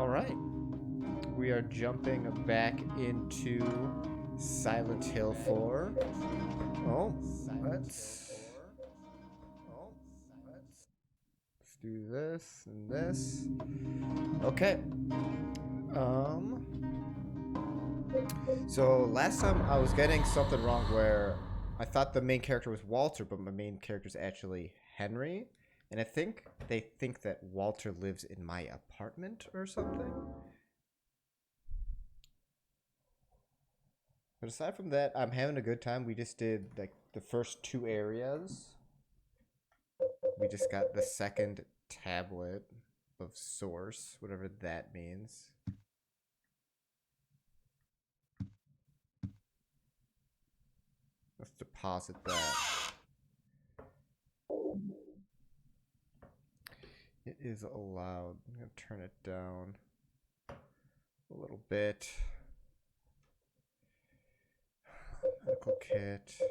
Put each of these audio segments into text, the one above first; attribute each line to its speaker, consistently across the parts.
Speaker 1: Alright. We are jumping back into Silent Hill 4. Oh, let's do this and this. Okay. Um so last time I was getting something wrong where I thought the main character was Walter, but my main character is actually Henry. And I think they think that Walter lives in my apartment or something. But aside from that, I'm having a good time. We just did like the first two areas. We just got the second tablet of source, whatever that means. Let's deposit that. It is allowed. I'm going to turn it down a little bit. Medical kit.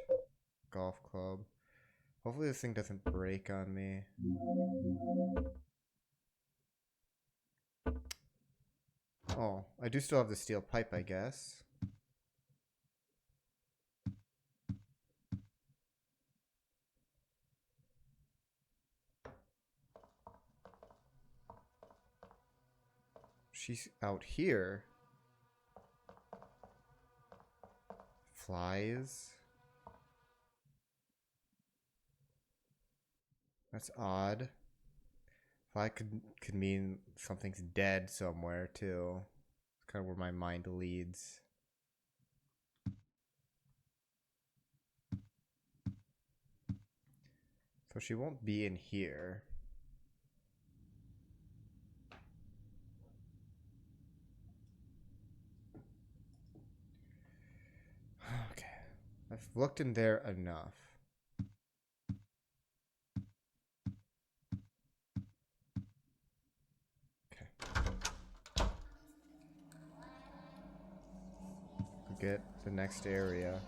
Speaker 1: Golf club. Hopefully this thing doesn't break on me. Oh, I do still have the steel pipe, I guess. She's out here. Flies. That's odd. Fly could mean something's dead somewhere too. It's kind of where my mind leads. So she won't be in here. Okay. I've looked in there enough. Okay. Get the next area.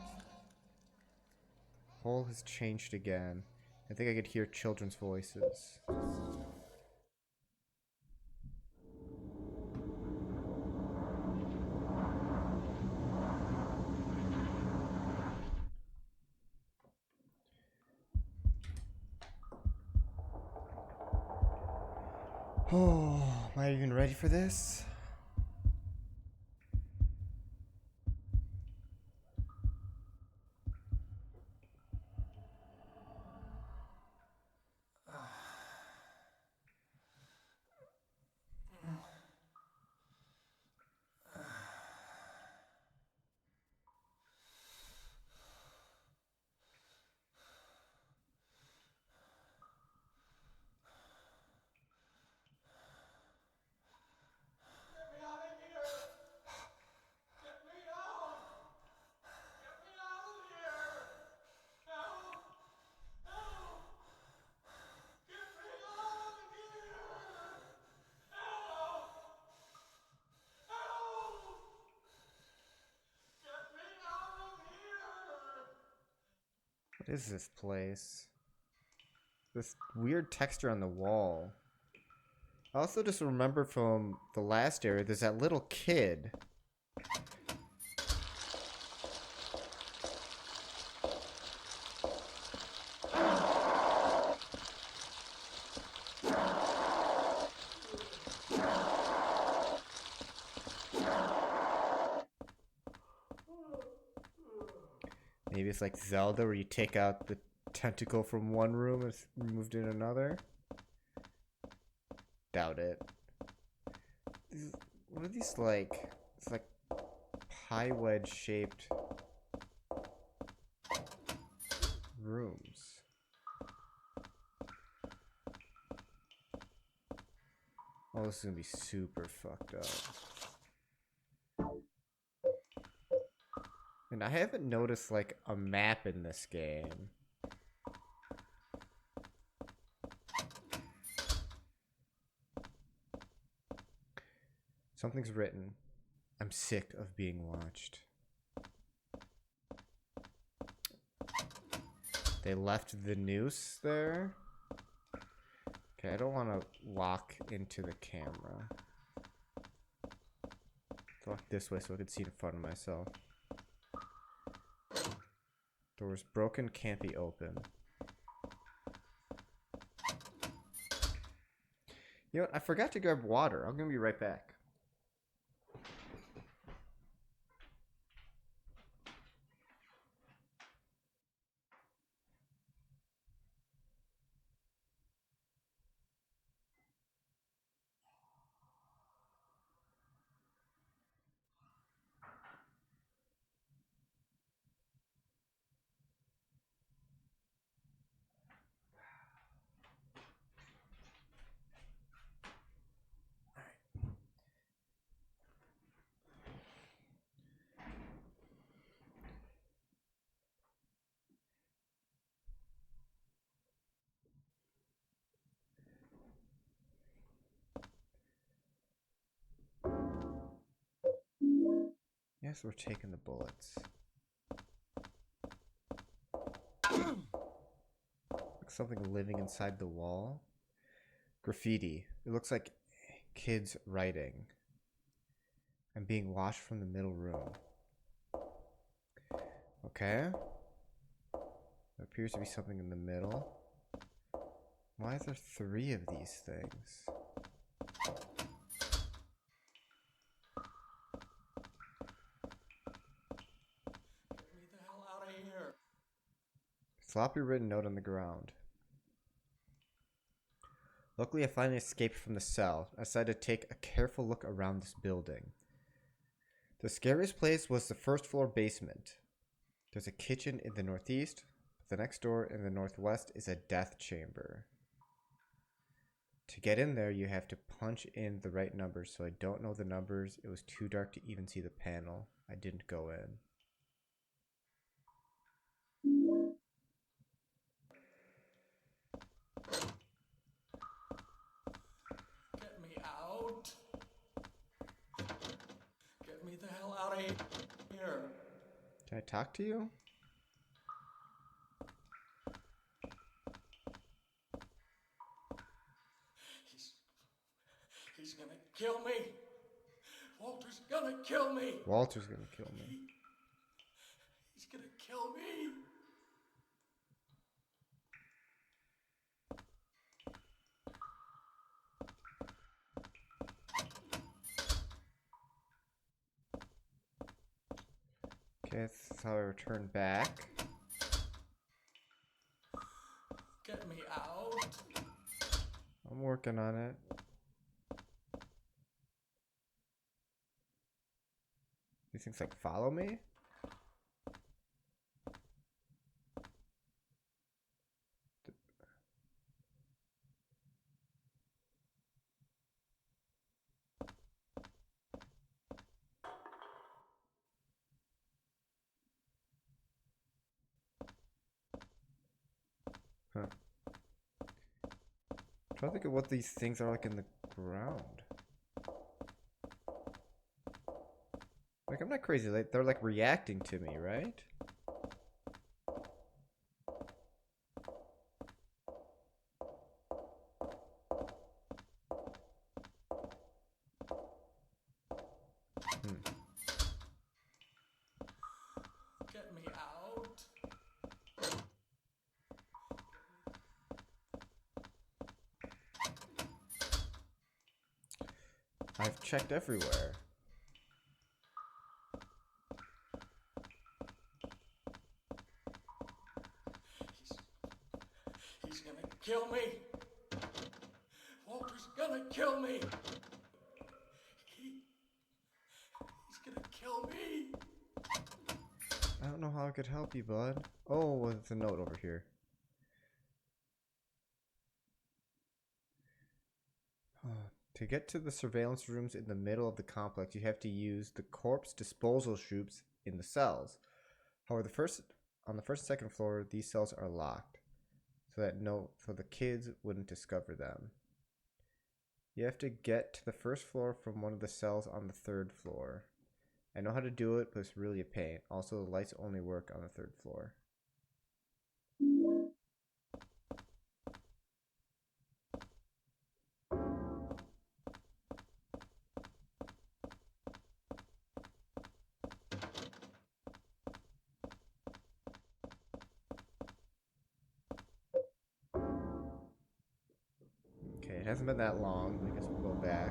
Speaker 1: Hole has changed again. I think I could hear children's voices. Oh, am I even ready for this? What is this place? This weird texture on the wall. I also just remember from the last area, there's that little kid. Maybe it's like Zelda where you take out the tentacle from one room and it's removed in another. Doubt it. What are these like? It's like pie wedge shaped rooms. Oh, this is gonna be super fucked up. And I haven't noticed like a map in this game. Something's written. I'm sick of being watched. They left the noose there. Okay, I don't want to walk into the camera. Walk this way so I can see in front of myself. Door's broken, can't be open. You know what? I forgot to grab water. I'm gonna be right back. Yes, we're taking the bullets. Like something living inside the wall. Graffiti. It looks like kids writing. I'm being watched from the middle room. Okay. There appears to be something in the middle. Why is there 3 of these things?
Speaker 2: Get me the hell out of here.
Speaker 1: Sloppy written note on the ground. Luckily, I finally escaped from the cell. I decided to take a careful look around this building. The scariest place was the first floor basement. There's a kitchen in the northeast. The next door in the northwest is a death chamber. To get in there, you have to punch in the right numbers, so I don't know the numbers. It was too dark to even see the panel. I didn't go in.
Speaker 2: Get me out. Get me the hell out of here.
Speaker 1: Can I talk to you?
Speaker 2: He's gonna kill me. Walter's gonna kill me.
Speaker 1: Walter's gonna kill me.
Speaker 2: He's gonna kill me.
Speaker 1: Okay, that's how I return back.
Speaker 2: Get me out.
Speaker 1: I'm working on it. These things like follow me? Huh. I'm trying to think of what these things are like in the ground. Like, I'm not crazy. Like, they're like reacting to me, right?
Speaker 2: Get me out.
Speaker 1: I've checked everywhere.
Speaker 2: He's gonna kill me. Walter's gonna kill me. He's gonna kill me.
Speaker 1: I don't know how I could help you, bud. Oh, well, there's a note over here. To get to the surveillance rooms in the middle of the complex, you have to use the corpse disposal chutes in the cells. However, on the first and second floor, these cells are locked, so the kids wouldn't discover them. You have to get to the first floor from one of the cells on the 3rd floor. I know how to do it, but it's really a pain. Also, the lights only work on the 3rd floor. Hasn't been that long. I guess we'll go back.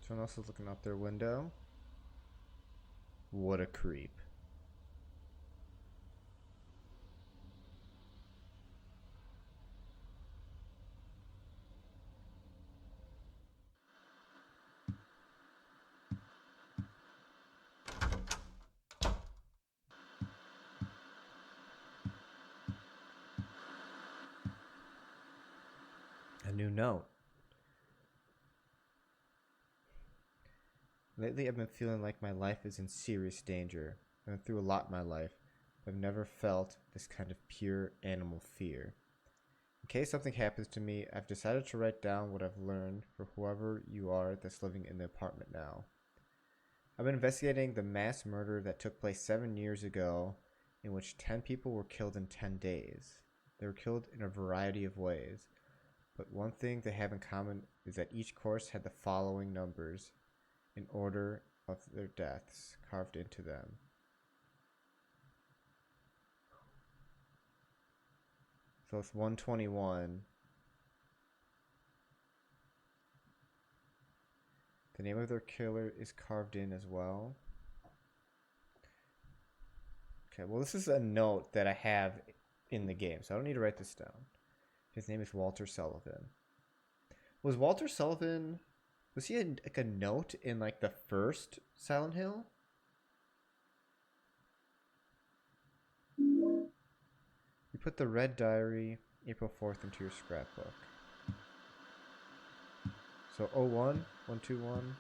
Speaker 1: Someone else is looking out their window. What a creep. A new note. Lately, I've been feeling like my life is in serious danger. I've been through a lot in my life, but I've never felt this kind of pure animal fear. In case something happens to me, I've decided to write down what I've learned for whoever you are that's living in the apartment now. I've been investigating the mass murder that took place 7 years ago, in which 10 people were killed in 10 days. They were killed in a variety of ways, but one thing they have in common is that each corpse had the following numbers in order of their deaths carved into them. So it's 121. The name of their killer is carved in as well. Okay, well, this is a note that I have in the game, so I don't need to write this down. His name is Walter Sullivan. Was Walter Sullivan... Was he like a note in like the first Silent Hill? You put the red diary, April 4th, into your scrapbook. So 01, 121,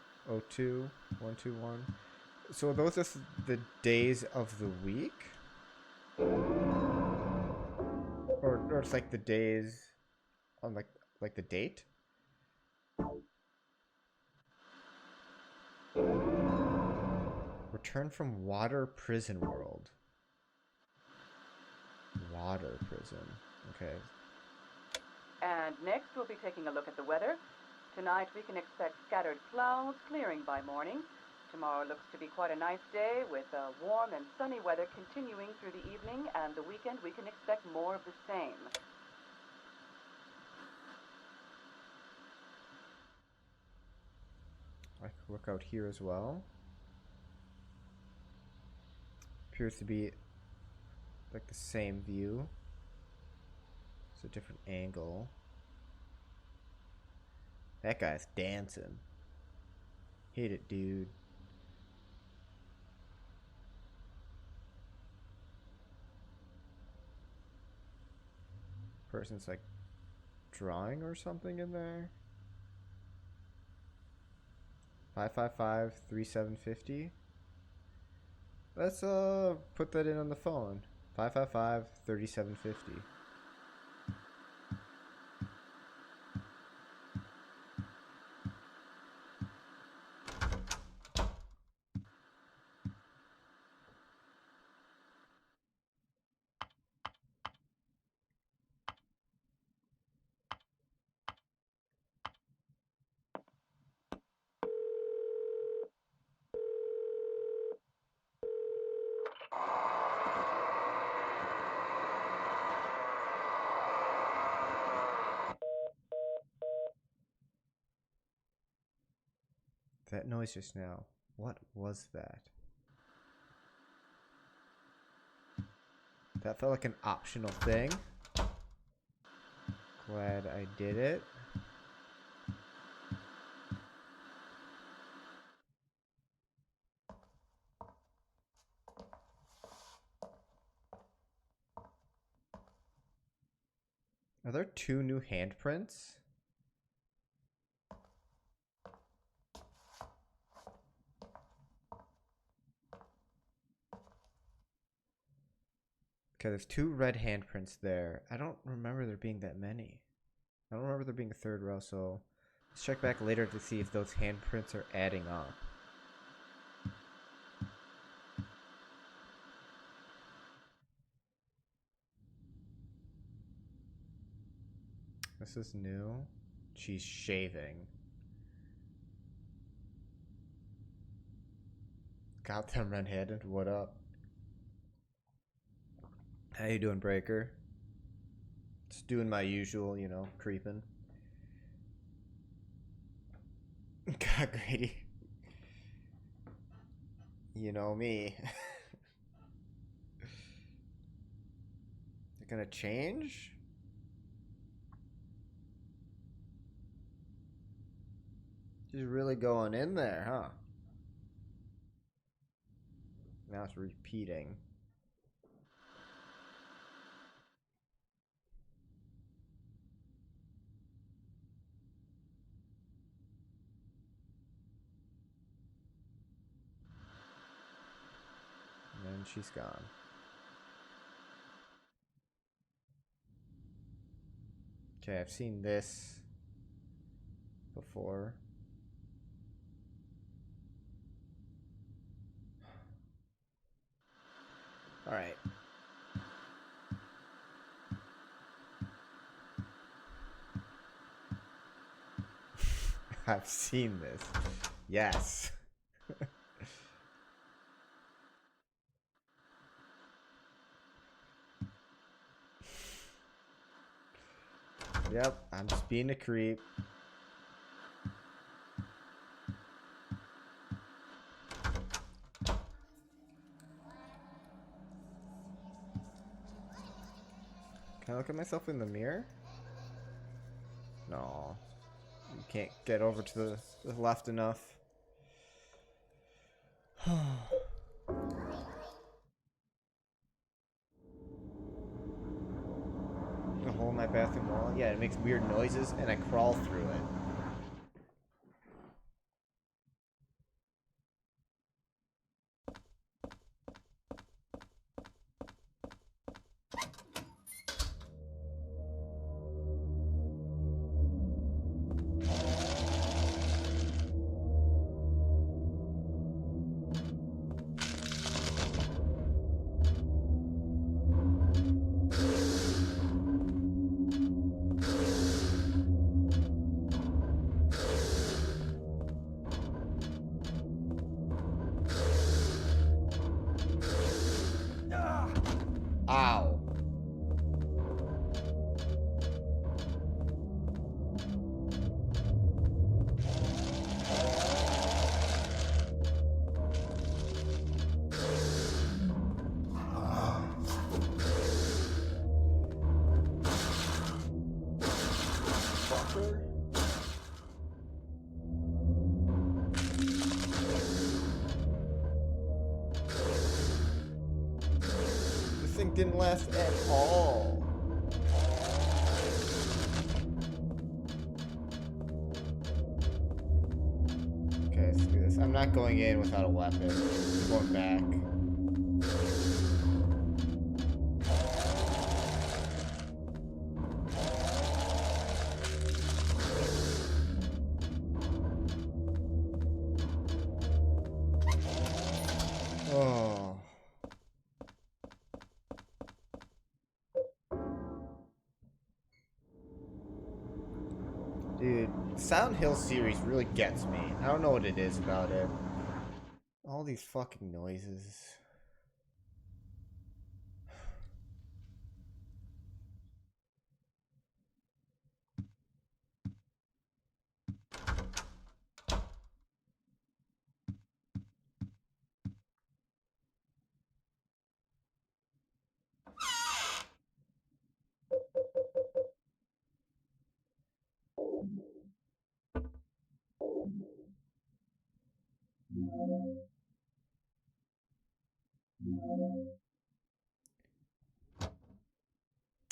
Speaker 1: 02, 121. So are those just the days of the week? Or it's like the days on like the date? Return from Water Prison World. Water Prison. Okay.
Speaker 3: And next, we'll be taking a look at the weather. Tonight, we can expect scattered clouds clearing by morning. Tomorrow looks to be quite a nice day with warm and sunny weather continuing through the evening, and the weekend we can expect more of the same.
Speaker 1: I could look out here as well. Appears to be like the same view. It's a different angle. That guy's dancing. Hit it, dude. Person's like drawing or something in there. 555-3750. Let's put that in on the phone. 555-3750. That noise just now. What was that? That felt like an optional thing. Glad I did it. Are there 2 new handprints? Okay, there's 2 red handprints there. I don't remember there being that many. I don't remember there being a third row, so let's check back later to see if those handprints are adding up. This is new. She's shaving. Got them red-handed. What up? How you doing, Breaker? Just doing my usual, you know, creeping. God, Grady. You know me. They're gonna change? She's really going in there, huh? Now it's repeating. And she's gone. Okay, I've seen this before. Alright. I've seen this. Yes. Yep, I'm just being a creep. Can I look at myself in the mirror? No. You can't get over to the left enough. The hole in my bathroom wall? Yeah, it makes weird noises and I crawl through it. Ow. Fucker. This thing didn't last at all. Okay, let's do this. I'm not going in without a weapon. I'm going back. Oh. Dude, Silent Hill series really gets me. I don't know what it is about it. All these fucking noises.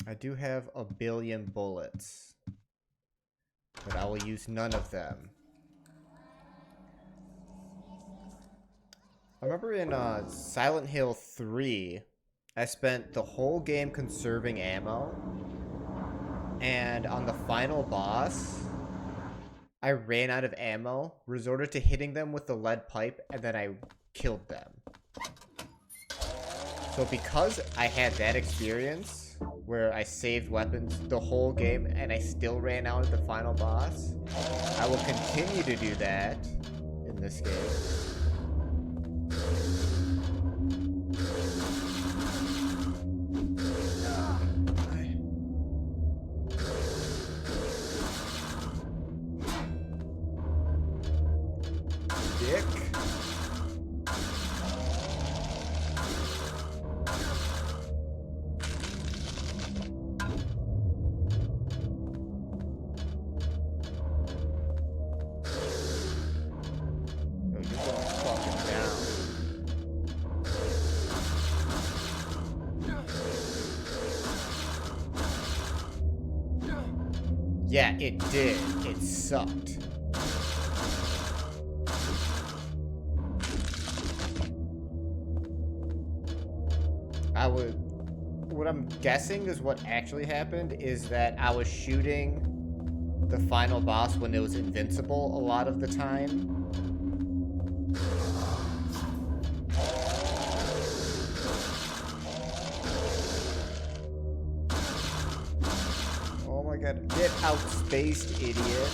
Speaker 1: I do have a billion bullets, but I will use none of them. I remember in Silent Hill 3, I spent the whole game conserving ammo. And on the final boss, I ran out of ammo, resorted to hitting them with the lead pipe, and then I killed them. So because I had that experience, where I saved weapons the whole game, and I still ran out at the final boss, I will continue to do that in this game. Dick. Yo, you're going fucking down. Yeah, it did. It sucked. What I'm guessing is what actually happened is that I was shooting the final boss when it was invincible a lot of the time. Oh my god, get outspaced, idiot.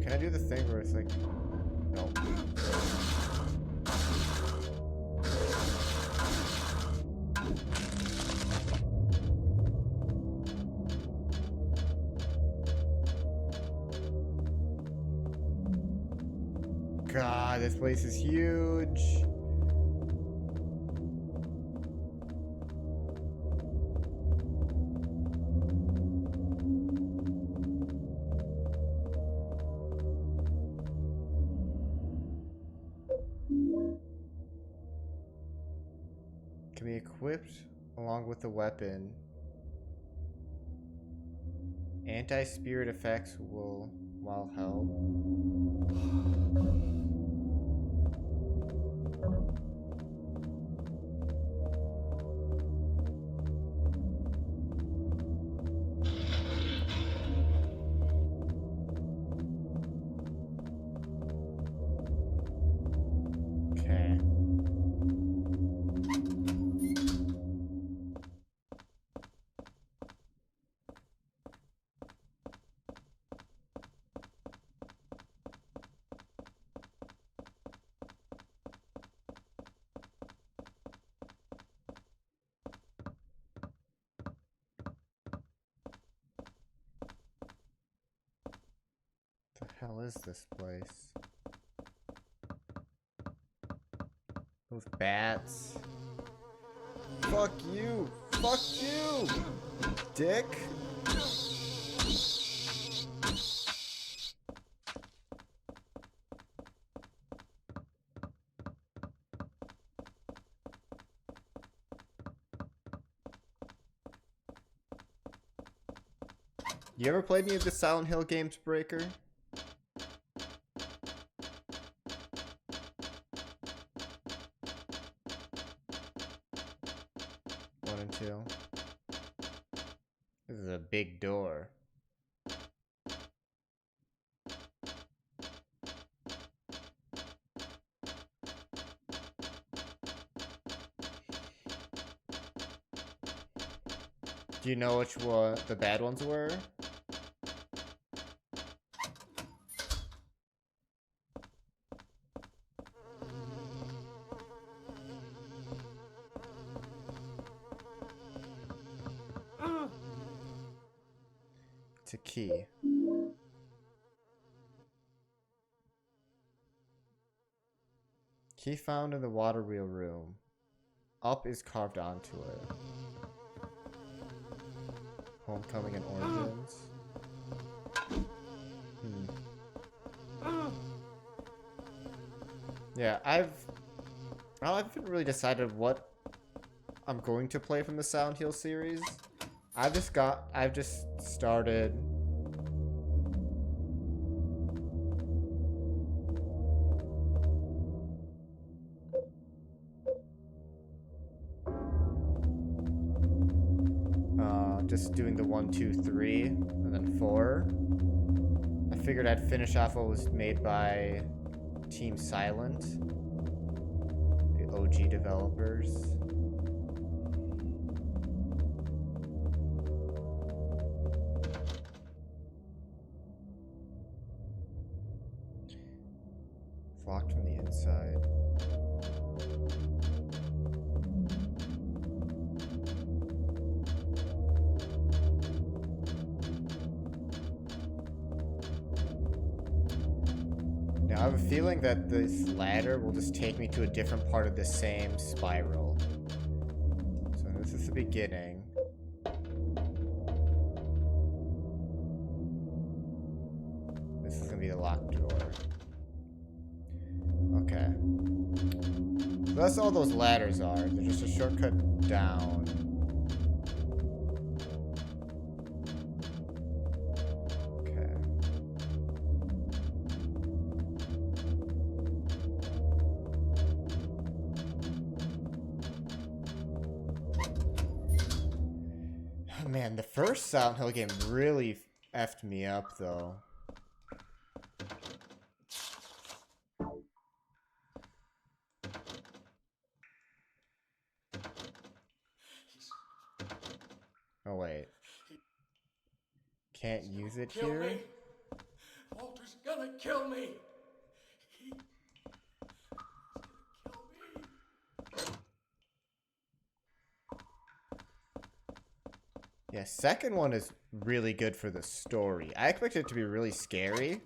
Speaker 1: Can I do the thing where it's like, no. God, this place is huge. Can be equipped along with the weapon. Anti-spirit effects will, while held. Okay. The hell is this place? Those bats. Fuck you! Fuck you! Dick! You ever played any of the Silent Hill games, Breaker? 1 and 2. This is a big door. Do you know which one the bad ones were? It's a key. Key found in the water wheel room. Up is carved onto it. Homecoming and Origins. Yeah, I haven't really decided what I'm going to play from the Silent Hill series. I've just started. Just doing the 1, 2, 3, and then 4. I figured I'd finish off what was made by Team Silent, the OG developers. It's locked from the inside. Now I have a feeling that this ladder will just take me to a different part of the same spiral. So this is the beginning. This is gonna be the locked door. Okay. So that's all those ladders are. They're just a shortcut down. Okay. Oh, man, the first Silent Hill game really effed me up, though. Oh, wait. Can't use it
Speaker 2: Kill
Speaker 1: here?
Speaker 2: me. Walter's gonna kill me. He's gonna kill me.
Speaker 1: Yeah, second one is really good for the story. I expected it to be really scary.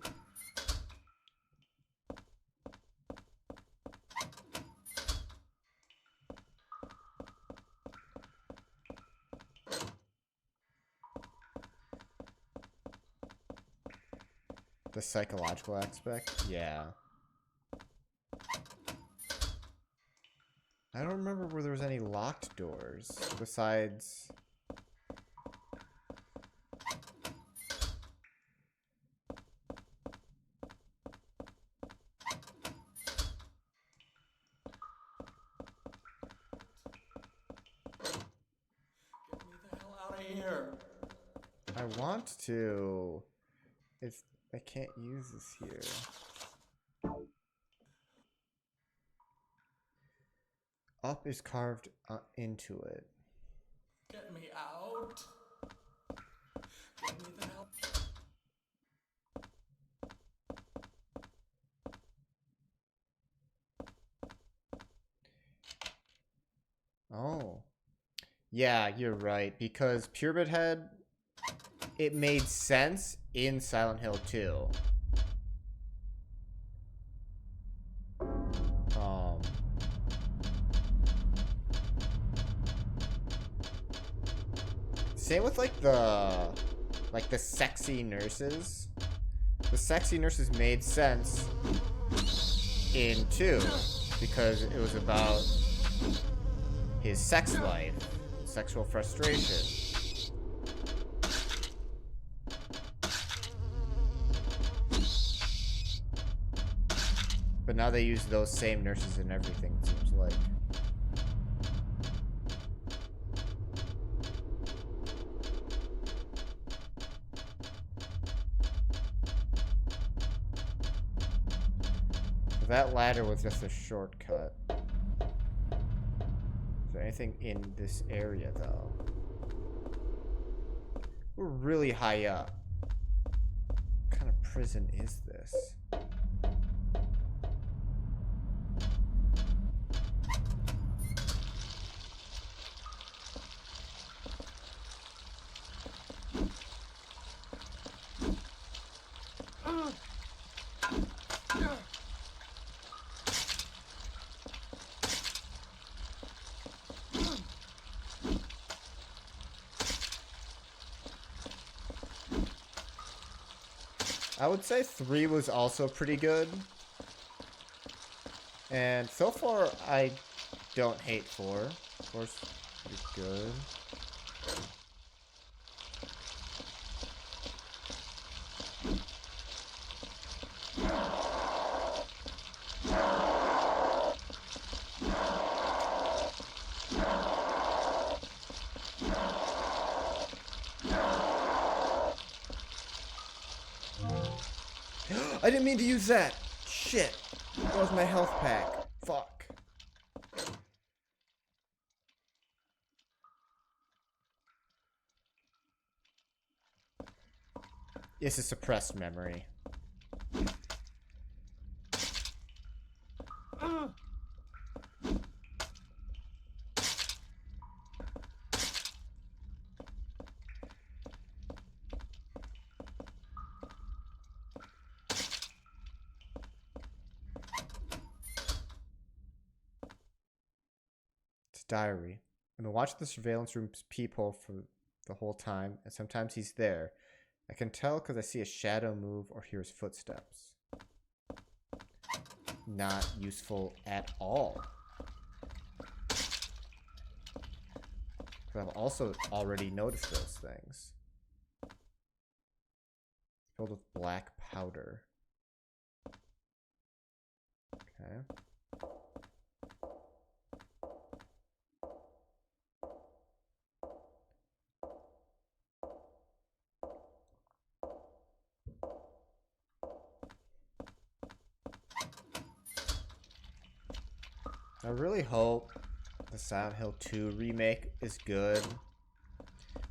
Speaker 1: The psychological aspect? Yeah. I don't remember where there was any locked doors besides...
Speaker 2: Get me the hell out of here.
Speaker 1: I want to... I can't use this here. Up is carved into it.
Speaker 2: Get me out. Get me the hell.
Speaker 1: Oh. Yeah, you're right. Because Pyramid Head, it made sense in Silent Hill 2. Same with like the sexy nurses. The sexy nurses made sense in 2 because it was about his sex life, sexual frustration. But now they use those same nurses in everything, it seems like. So that ladder was just a shortcut. Is there anything in this area, though? We're really high up. What kind of prison is this? I would say 3 was also pretty good. And so far, I don't hate 4. 4's You're good. I didn't mean to use that. Shit. That was my health pack. Fuck. It's a suppressed memory. It's a diary. I've been watching the surveillance room's peephole for the whole time, and sometimes he's there. I can tell because I see a shadow move or hear his footsteps. Not useful at all. But I've also already noticed those things. It's filled with black powder. Okay. I really hope the Silent Hill 2 remake is good,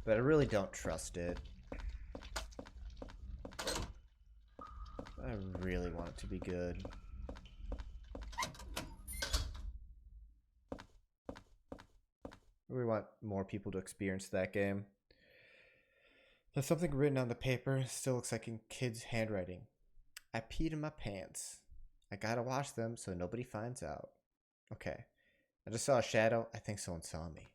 Speaker 1: but I really don't trust it. I really want it to be good. We want more people to experience that game. There's something written on the paper. Still looks like in kids' handwriting. I peed in my pants. I gotta wash them so nobody finds out. Okay. I just saw a shadow. I think someone saw me.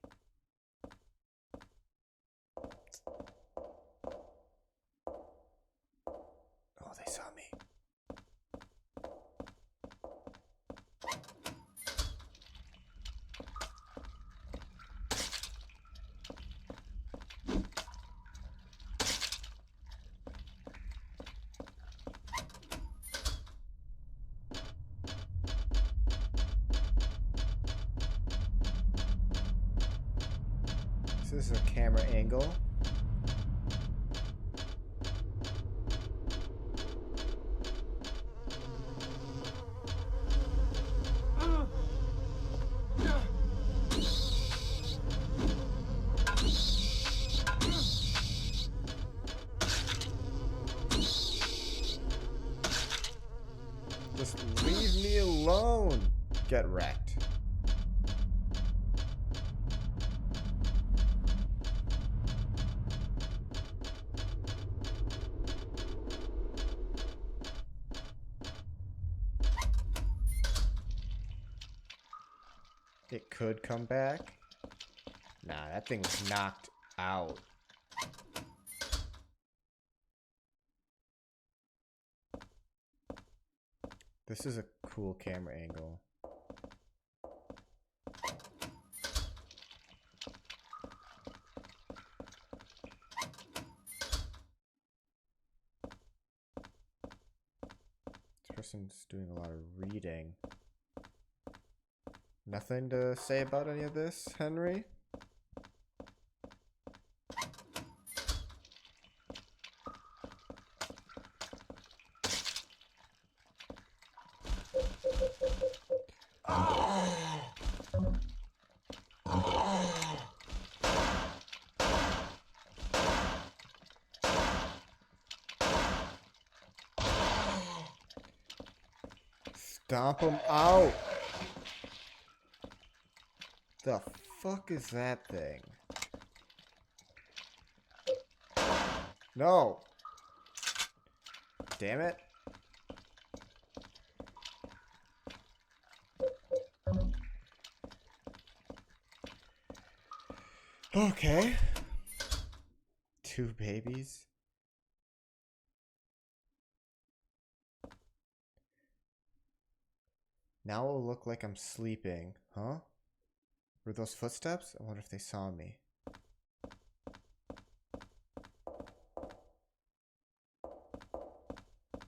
Speaker 1: Oh, they saw me. So this is a camera angle. Just leave me alone. Get wrecked. It could come back. Nah, that thing was knocked out. This is a cool camera angle. This person's doing a lot of reading. Nothing to say about any of this, Henry? Stomp him out. The fuck is that thing? No. Damn it. Okay. 2 babies. Now it'll look like I'm sleeping, huh? Were those footsteps? I wonder if they saw me.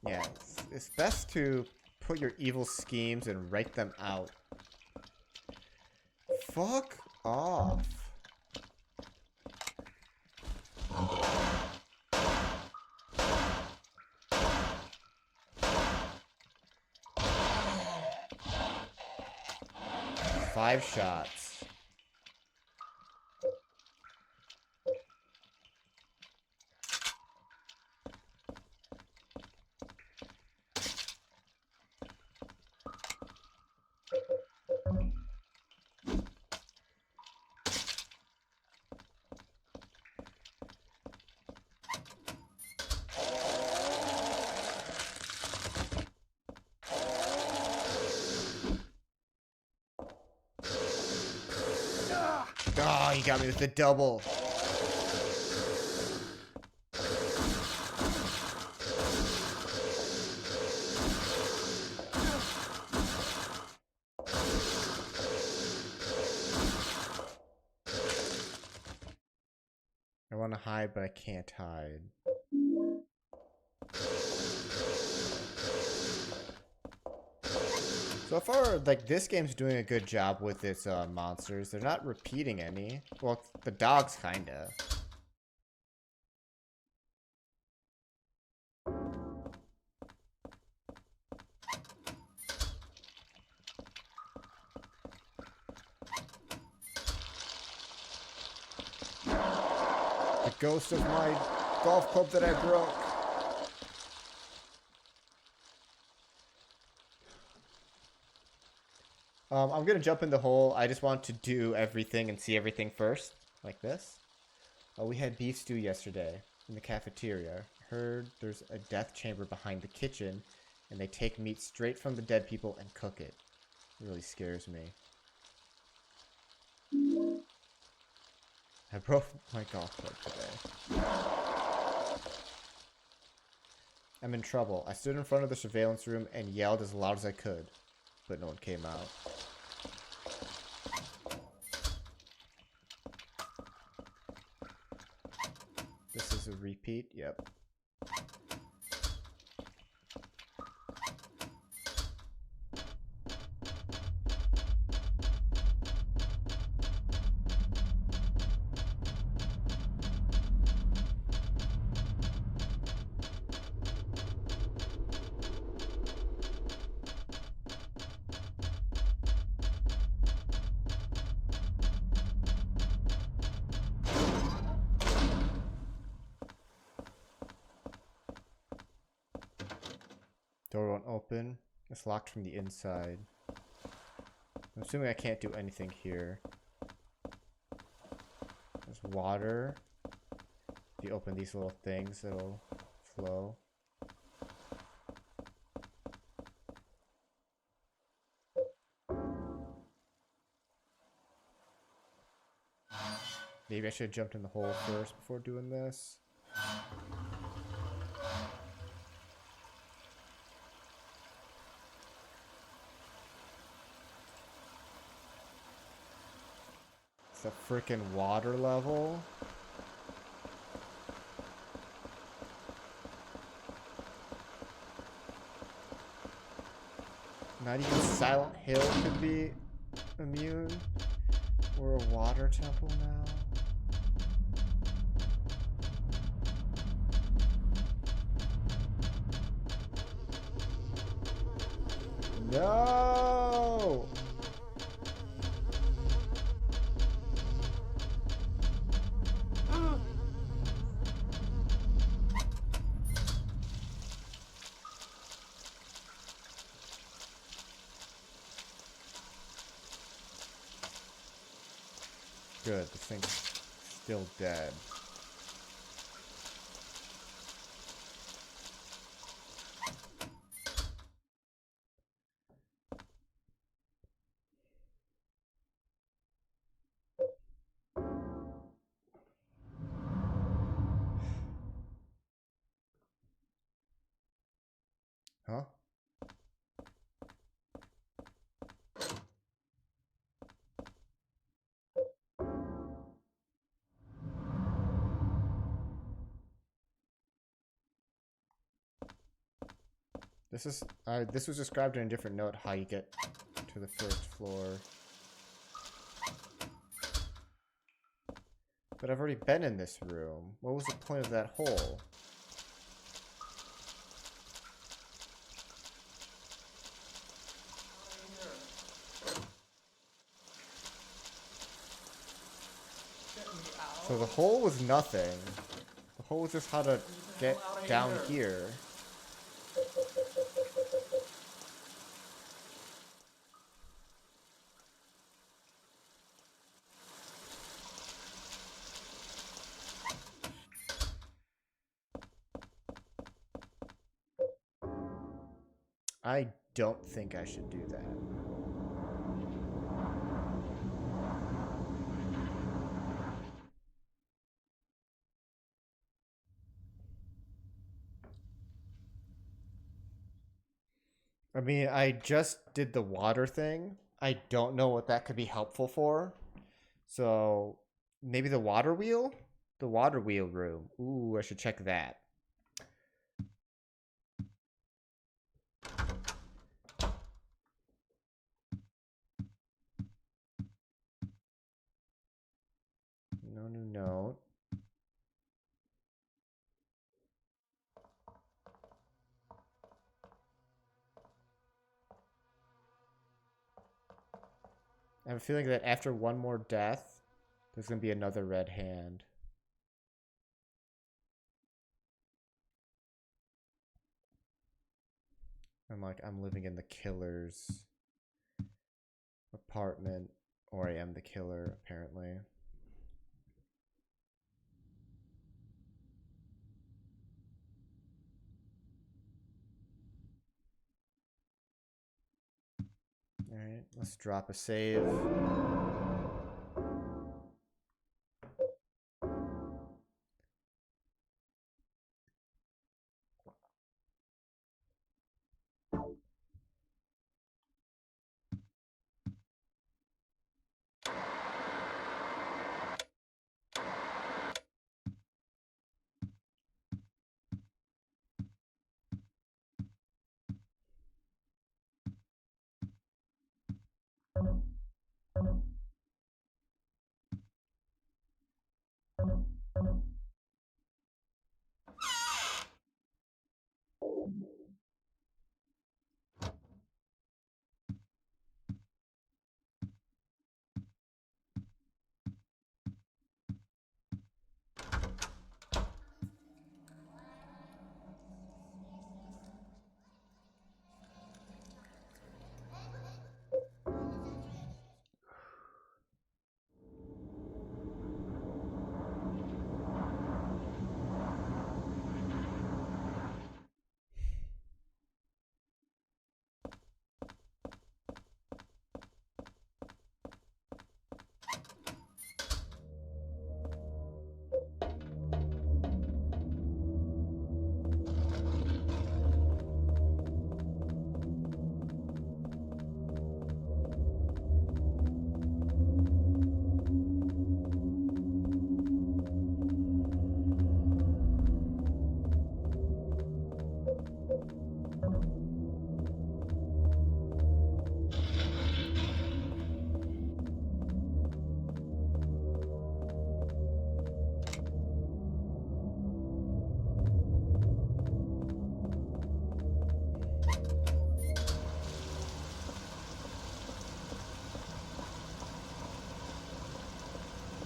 Speaker 1: Yeah, it's best to put your evil schemes and write them out. Fuck off. Five shots. Oh, he got me with the double. I want to hide, but I can't hide. So far, like, this game's doing a good job with its monsters. They're not repeating any. Well, the dogs kinda. The ghost of my golf club that I broke. I'm gonna jump in the hole. I just want to do everything and see everything first. Like this. We had beef stew yesterday in the cafeteria. Heard there's a death chamber behind the kitchen, and they take meat straight from the dead people and cook it. It really scares me. I broke my golf club today. I'm in trouble. I stood in front of the surveillance room and yelled as loud as I could, but no one came out. This is a repeat? Yep. Door won't open. It's locked from the inside. I'm assuming I can't do anything here. There's water. If you open these little things, it'll flow. Maybe I should have jumped in the hole first before doing this. It's a freaking water level. Not even Silent Hill could be immune. We're a water temple now. No! Good, this thing's still dead. Huh? This was described in a different note how you get to the first floor. But I've already been in this room. What was the point of that hole? So the hole was nothing. The hole was just how to get down here. I don't think I should do that. I mean, I just did the water thing. I don't know what that could be helpful for. So maybe the water wheel? The water wheel room. Ooh, I should check that. No new note. I have a feeling that after one more death, there's going to be another red hand. I'm living in the killer's apartment, or I am the killer, apparently. Alright, let's drop a save.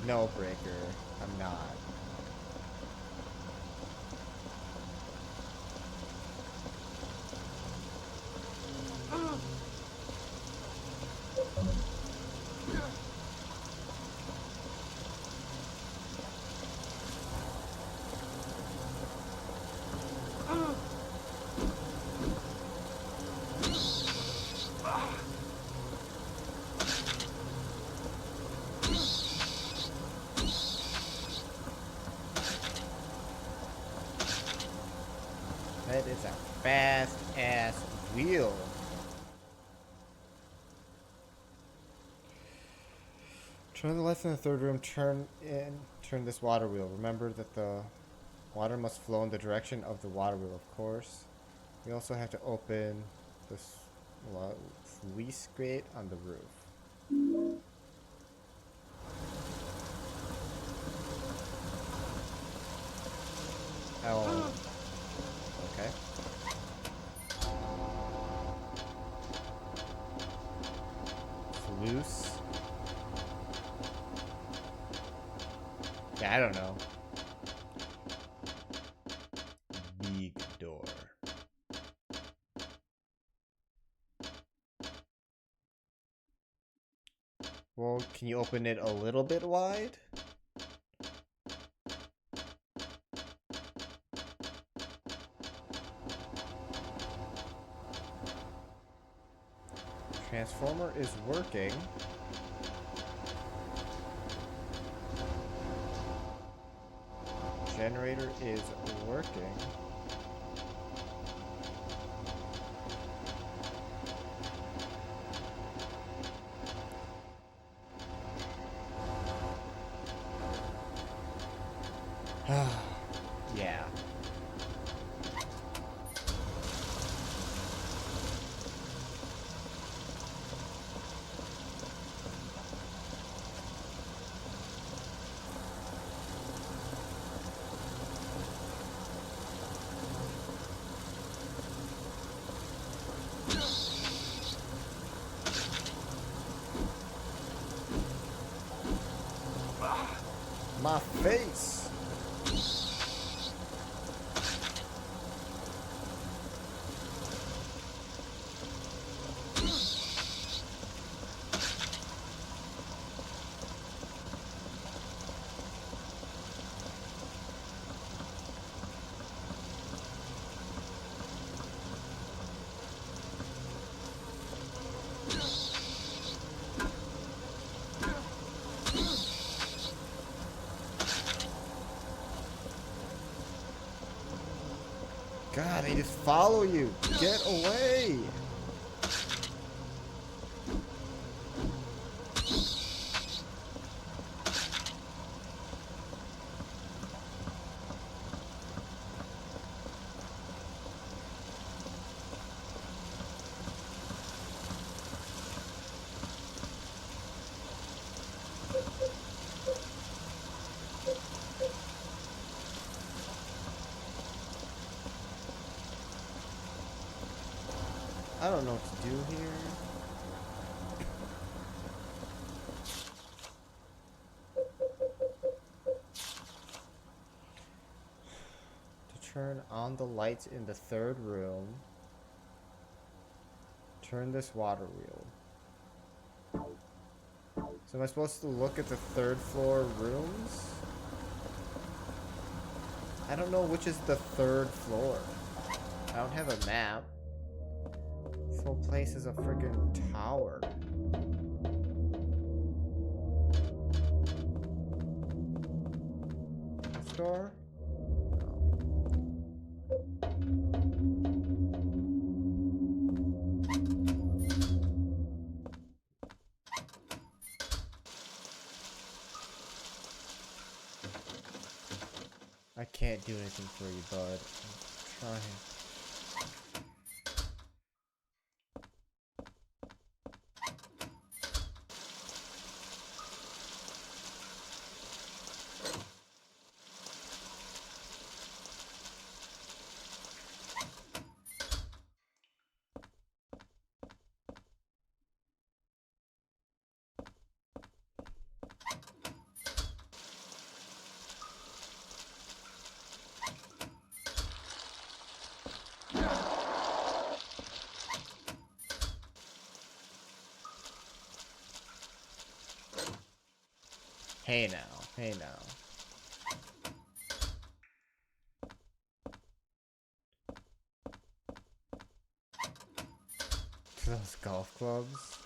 Speaker 1: No, Breaker. I'm not. That is a fast ass wheel. Turn the left in the third room, turn this water wheel. Remember that the water must flow in the direction of the water wheel, of course. We also have to open this sluice grate on the roof. Oh. Okay. Sluice. Yeah, I don't know. Big door. Well, can you open it a little bit wide? Transformer is working. Generator is working. Yeah. My face. God, they just follow you. Get away. I don't know what to do here. To turn on the lights in the third room, turn this water wheel. So am I supposed to look at the third floor rooms? I don't know which is the third floor. I don't have a map. This whole place is a friggin' tower. This door? I can't do anything for you, bud. I'm trying. Hey now, hey now. Those golf clubs.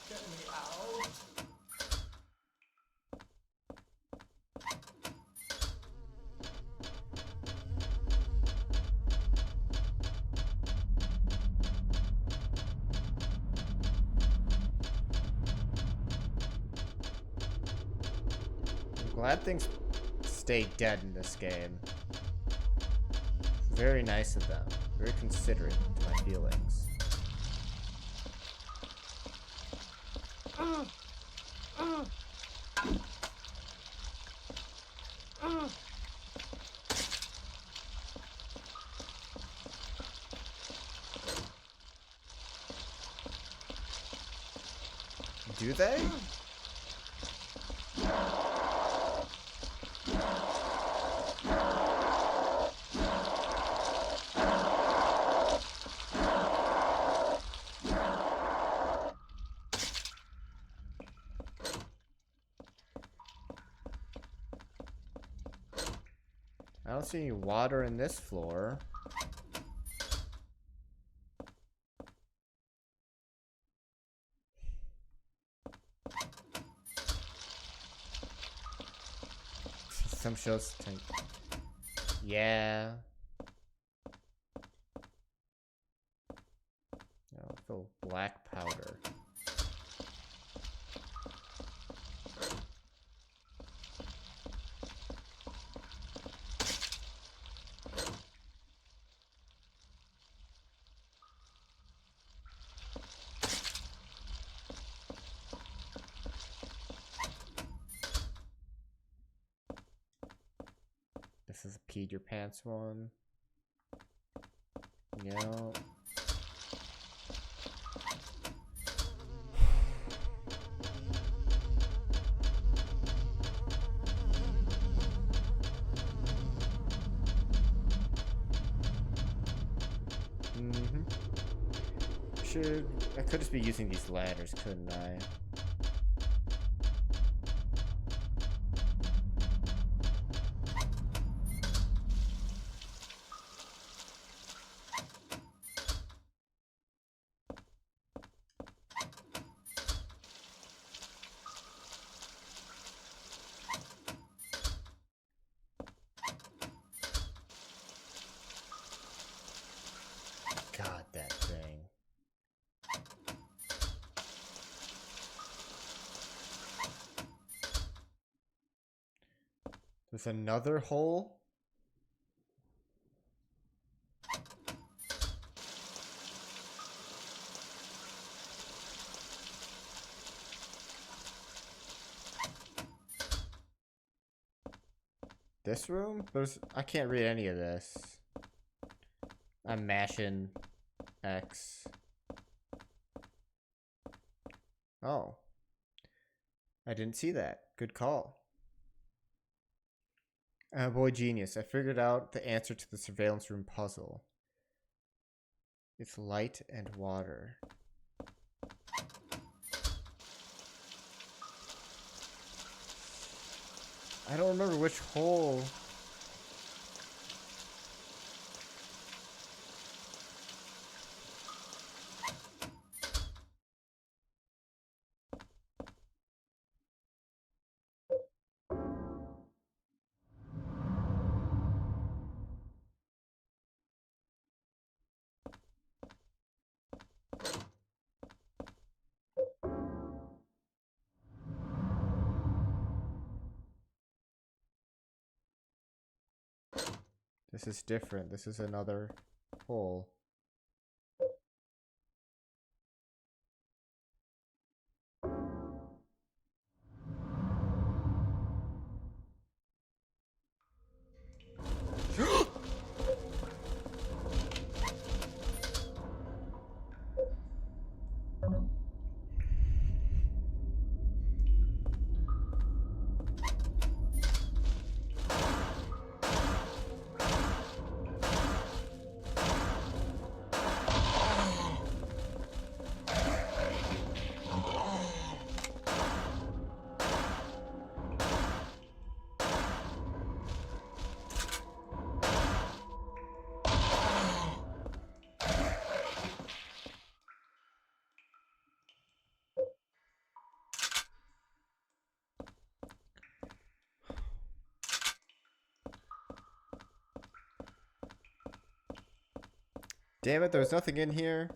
Speaker 2: Get me out.
Speaker 1: Glad things stay dead in this game. Very nice of them. Very considerate to my feelings. Do they? I don't see any water in this floor. Some shows tend... Yeah. Oh, I feel black powder. This is a peed your pants one. No. I could just be using these ladders, couldn't I? God, that thing. There's another hole? This room? I can't read any of this. I'm mashing X. Oh. I didn't see that. Good call. Boy genius. I figured out the answer to the surveillance room puzzle. It's light and water. I don't remember which hole. This is different. This is another hole. Damn it, there's nothing in here.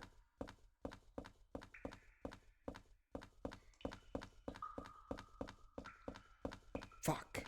Speaker 1: Fuck.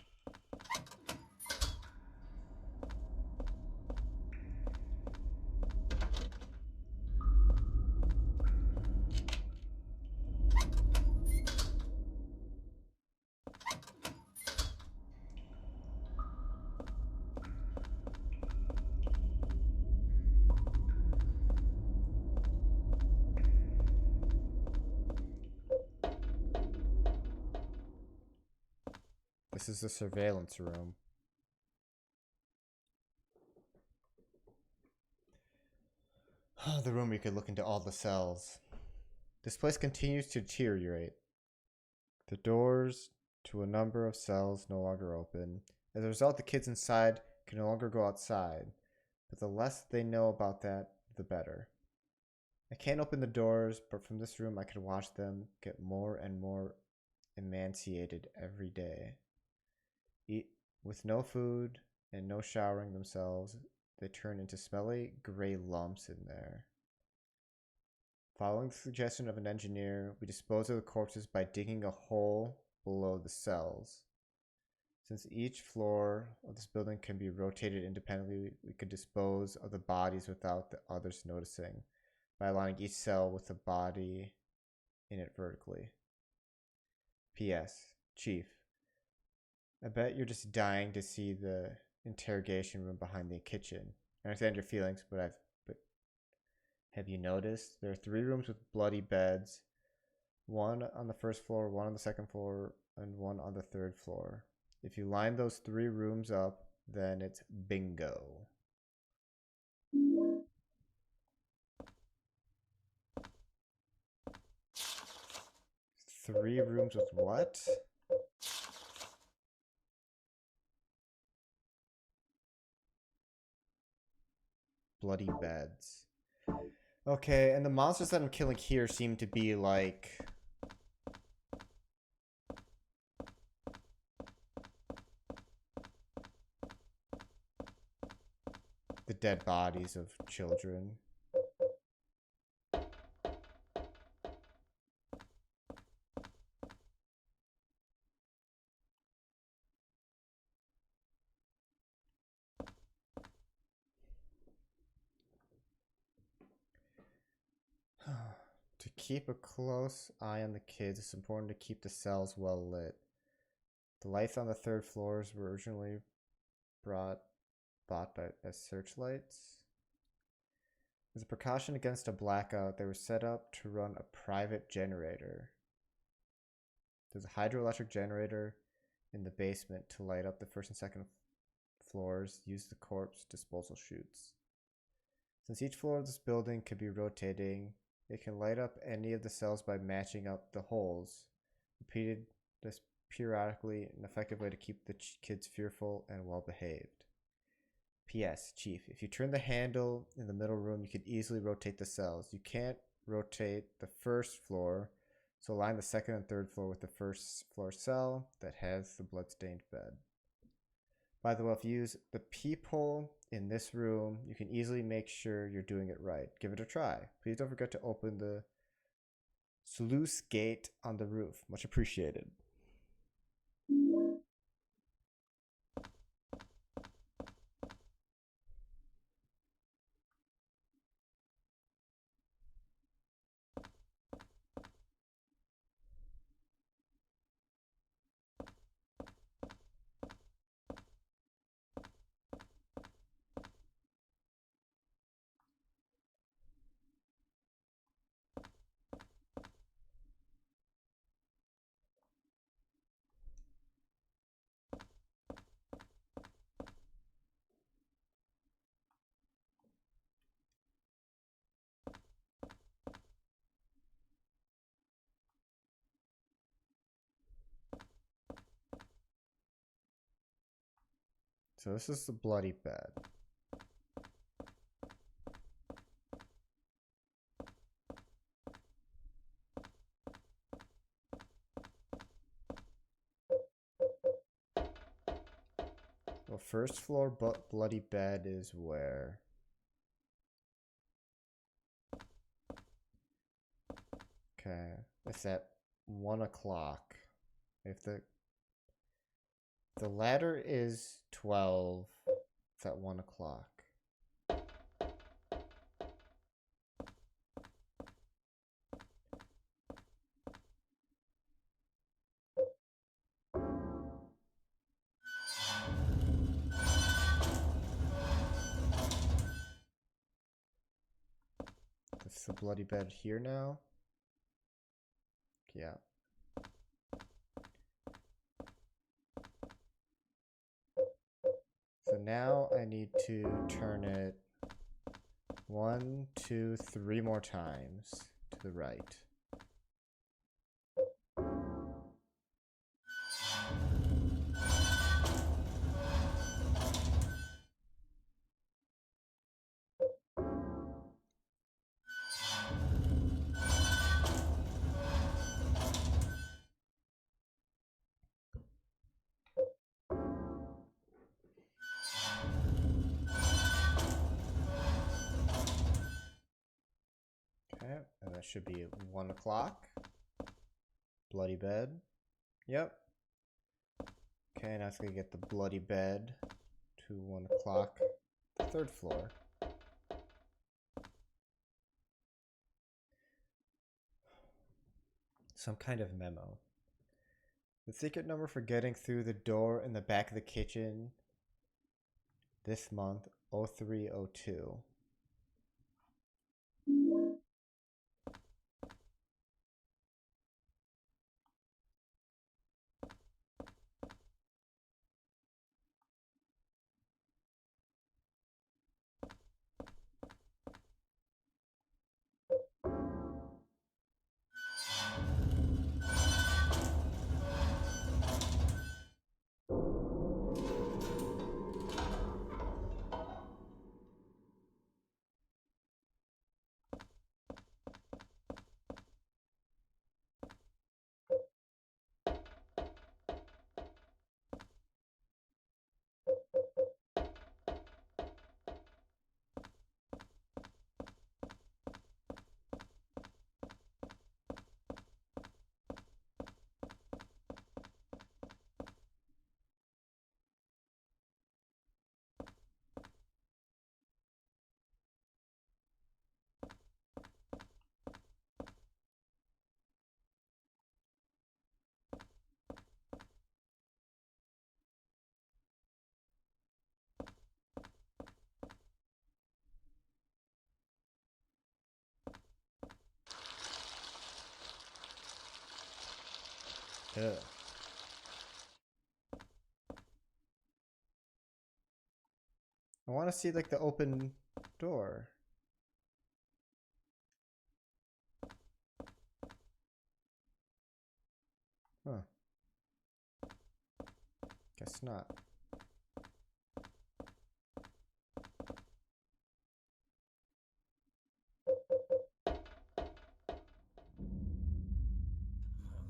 Speaker 1: This is the surveillance room. The room where you could look into all the cells. This place continues to deteriorate. The doors to a number of cells no longer open. As a result, the kids inside can no longer go outside. But the less they know about that, the better. I can't open the doors, but from this room I could watch them get more and more emaciated every day. With no food and no showering themselves, they turn into smelly gray lumps in there. Following the suggestion of an engineer, we dispose of the corpses by digging a hole below the cells. Since each floor of this building can be rotated independently, we could dispose of the bodies without the others noticing by aligning each cell with the body in it vertically. P.S. Chief, I bet you're just dying to see the interrogation room behind the kitchen. I understand your feelings, but have you noticed? There are 3 rooms with bloody beds. 1 on the first floor, 1 on the second floor, and 1 on the 3rd floor. If you line those 3 rooms up, then it's bingo. Three rooms with what? Bloody beds. Okay, and the monsters that I'm killing here seem to be like... the dead bodies of children. To keep a close eye on the kids, it's important to keep the cells well lit. The lights on the 3rd floors were originally bought as searchlights. As a precaution against a blackout, they were set up to run a private generator. There's a hydroelectric generator in the basement to light up the 1st and 2nd floors. Use the corpse disposal chutes. Since each floor of this building could be rotating, it can light up any of the cells by matching up the holes. Repeated this periodically, an effective way to keep the kids fearful and well behaved. P.S. Chief, if you turn the handle in the middle room, you could easily rotate the cells. You can't rotate the 1st floor, so align the 2nd and 3rd floor with the 1st floor cell that has the bloodstained bed. By the way, if you use the peephole in this room, you can easily make sure you're doing it right. Give it a try. Please don't forget to open the sluice gate on the roof. Much appreciated. So this is the bloody bed. Well, 1st floor bloody bed is where? Okay, it's at 1 o'clock. If the ladder is 12, it's at 1 o'clock. This is the bloody bed here now. Yeah. now I need to turn it 1, 2, 3 more times to the right. Okay, and that should be 1 o'clock. Bloody bed. Yep. Okay, now it's gonna get the bloody bed to 1 o'clock. Third floor. Some kind of memo. The secret number for getting through the door in the back of the kitchen this month, 0302. Ugh. I want to see like the open door. Huh. Guess not.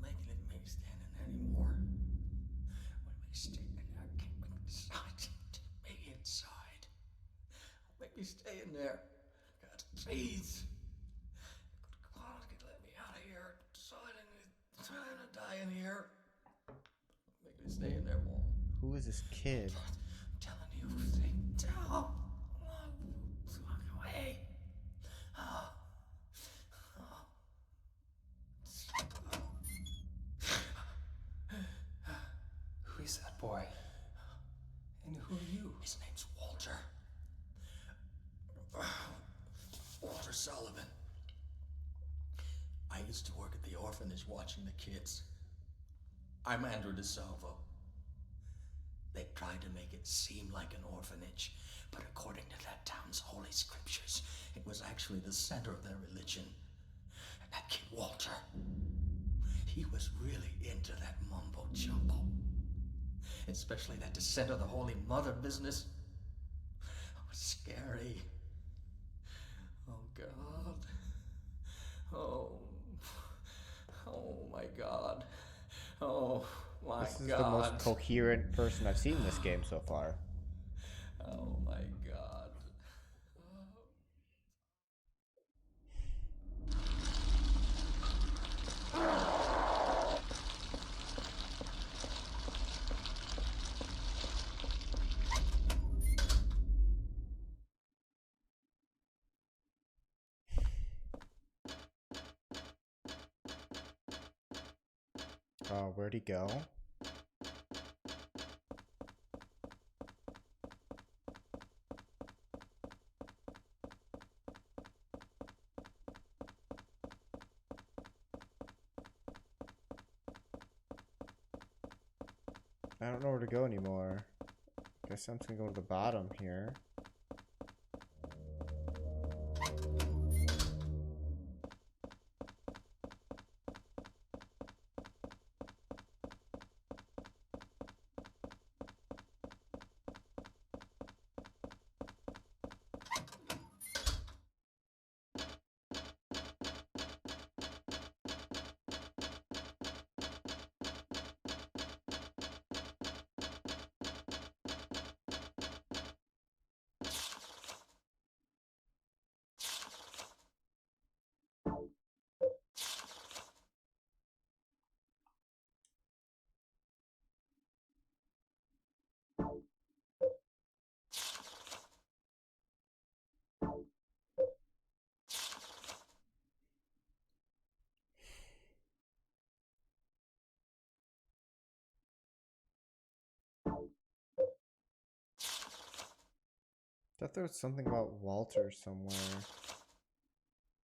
Speaker 2: Maybe let me stand in there anymore. When we stay in there, I can't make inside. Take me inside. Make me stay in there. God, please. Come on, let me out of here. So I didn't die in here. Make me stay in there, Walt.
Speaker 1: Who is this kid?
Speaker 2: I'm telling you, tell. Walk away.
Speaker 4: Who is that boy? And who are you?
Speaker 2: His name's Walter. Walter Sullivan. I used to work at the orphanage watching the kids. I'm Andrew DeSalvo. They tried to make it seem like an orphanage, but according to that town's holy scriptures, it was actually the center of their religion. And that kid Walter, he was really into that mumbo jumbo. Especially that descent of the Holy Mother business. It was scary. Oh, God. Oh, my God. Oh, my God.
Speaker 1: This is the most coherent person I've seen in this game so far.
Speaker 2: Oh, my God.
Speaker 1: Where'd he go? I don't know where to go anymore. Guess I'm just gonna go to the bottom here. Thought there was something about Walter somewhere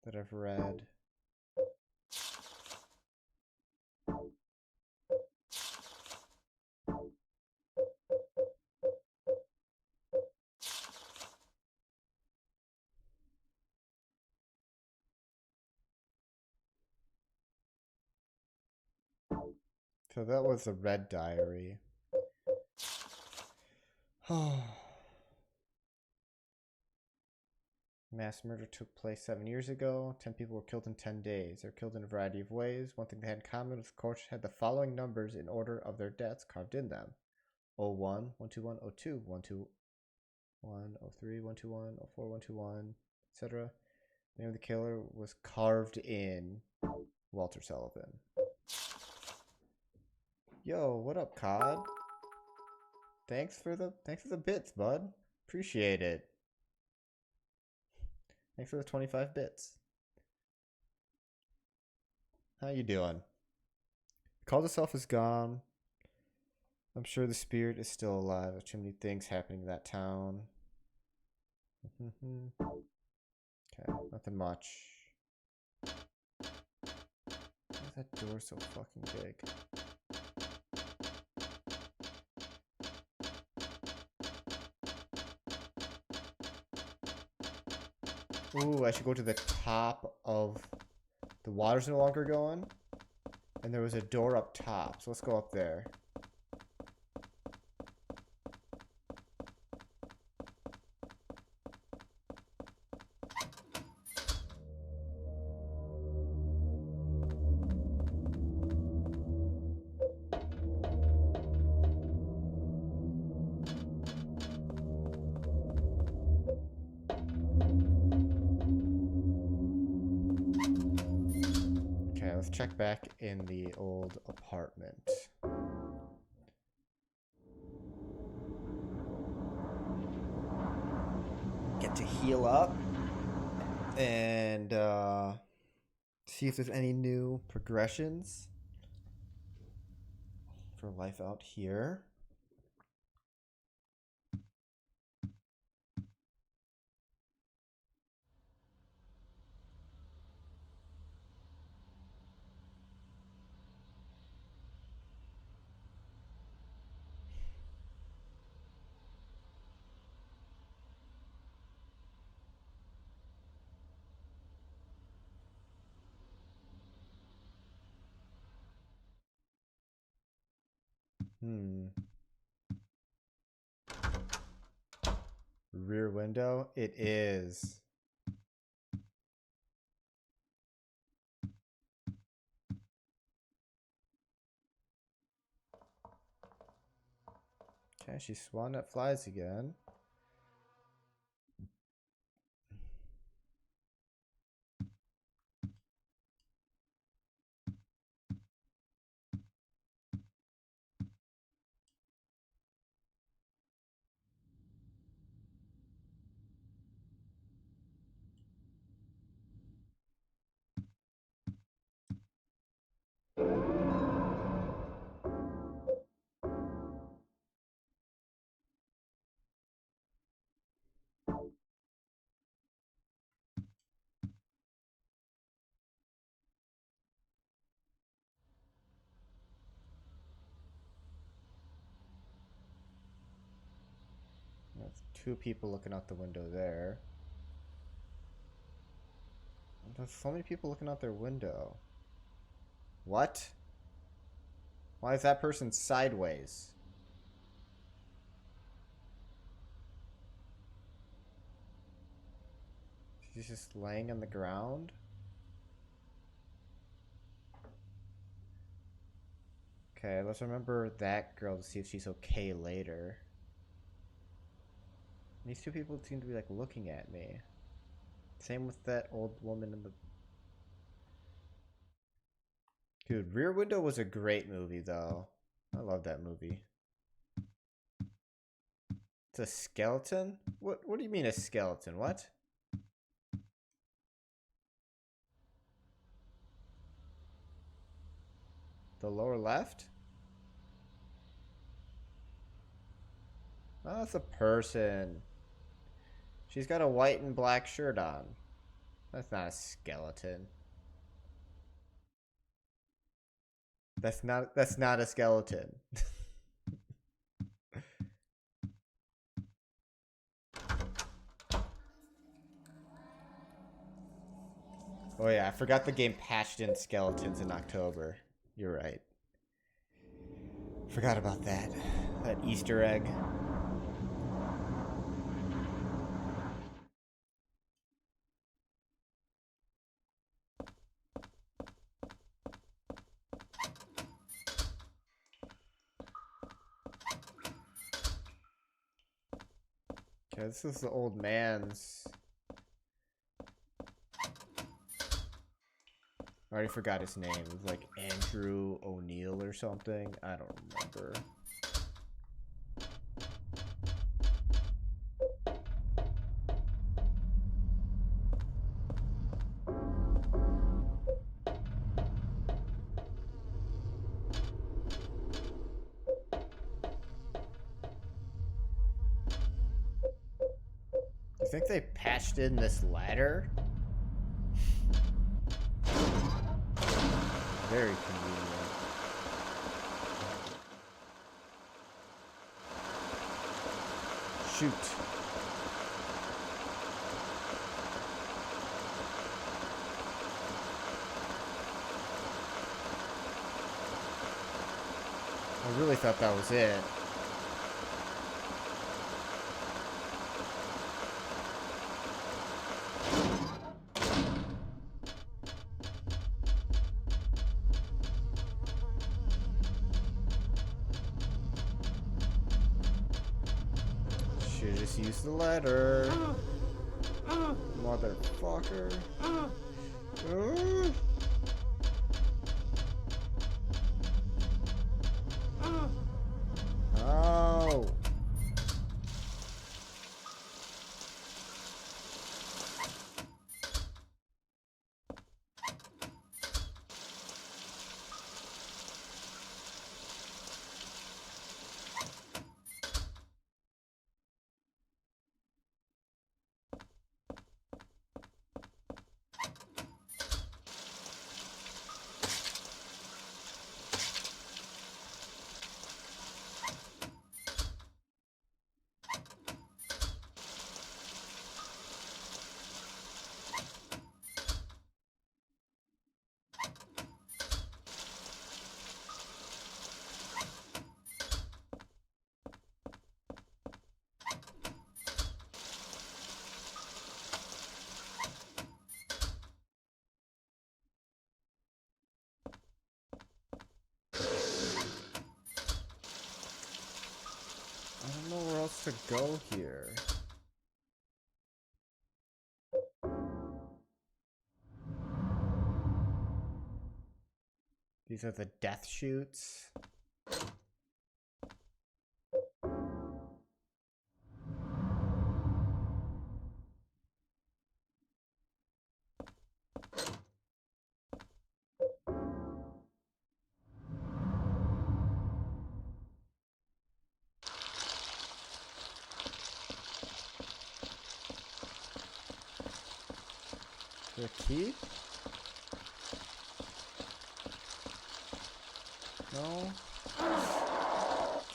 Speaker 1: that I've read. So that was the Red Diary. Mass murder took place 7 years ago. 10 people were killed in 10 days. They were killed in a variety of ways. One thing they had in common was the corpse had the following numbers in order of their deaths carved in them: 01, 121, 02, 121, 03, 121, 04, 121, etc. The name of the killer was carved in Walter Sullivan. Yo, what up, COD? Thanks for the bits, bud. Appreciate it. Thanks for the 25 bits. How you doing? The cult itself is gone. I'm sure the spirit is still alive. There's too many things happening in that town. Okay, nothing much. Why is that door so fucking big? Ooh, I should go to the top of... The water's no longer going. And there was a door up top, so let's go up there. Let's check back in the old apartment. Get to heal up and see if there's any new progressions for life out here. Rear window? It is. Okay, she's swan that flies again. That's two people looking out the window there. There's so many people looking out their window. What? Why is that person sideways? She's just laying on the ground? Okay, let's remember that girl to see if she's okay later. These two people seem to be like looking at me. Same with that old woman in the... Dude, Rear Window was a great movie though. I love that movie. It's a skeleton? What do you mean a skeleton? What? The lower left? Oh, that's a person. She's got a white and black shirt on. That's not a skeleton. That's not a skeleton. Oh yeah, I forgot the game patched in skeletons in October. You're right. Forgot about that. That Easter egg. Okay, this is the old man's... I already forgot his name. It was like Andrew O'Neill or something. I don't remember. You think they patched in this ladder? Very convenient. Shoot. I really thought that was it. Should've just used the ladder. Motherfucker. Oh. I don't know where else to go here. These are the death chutes. Is there a key? No?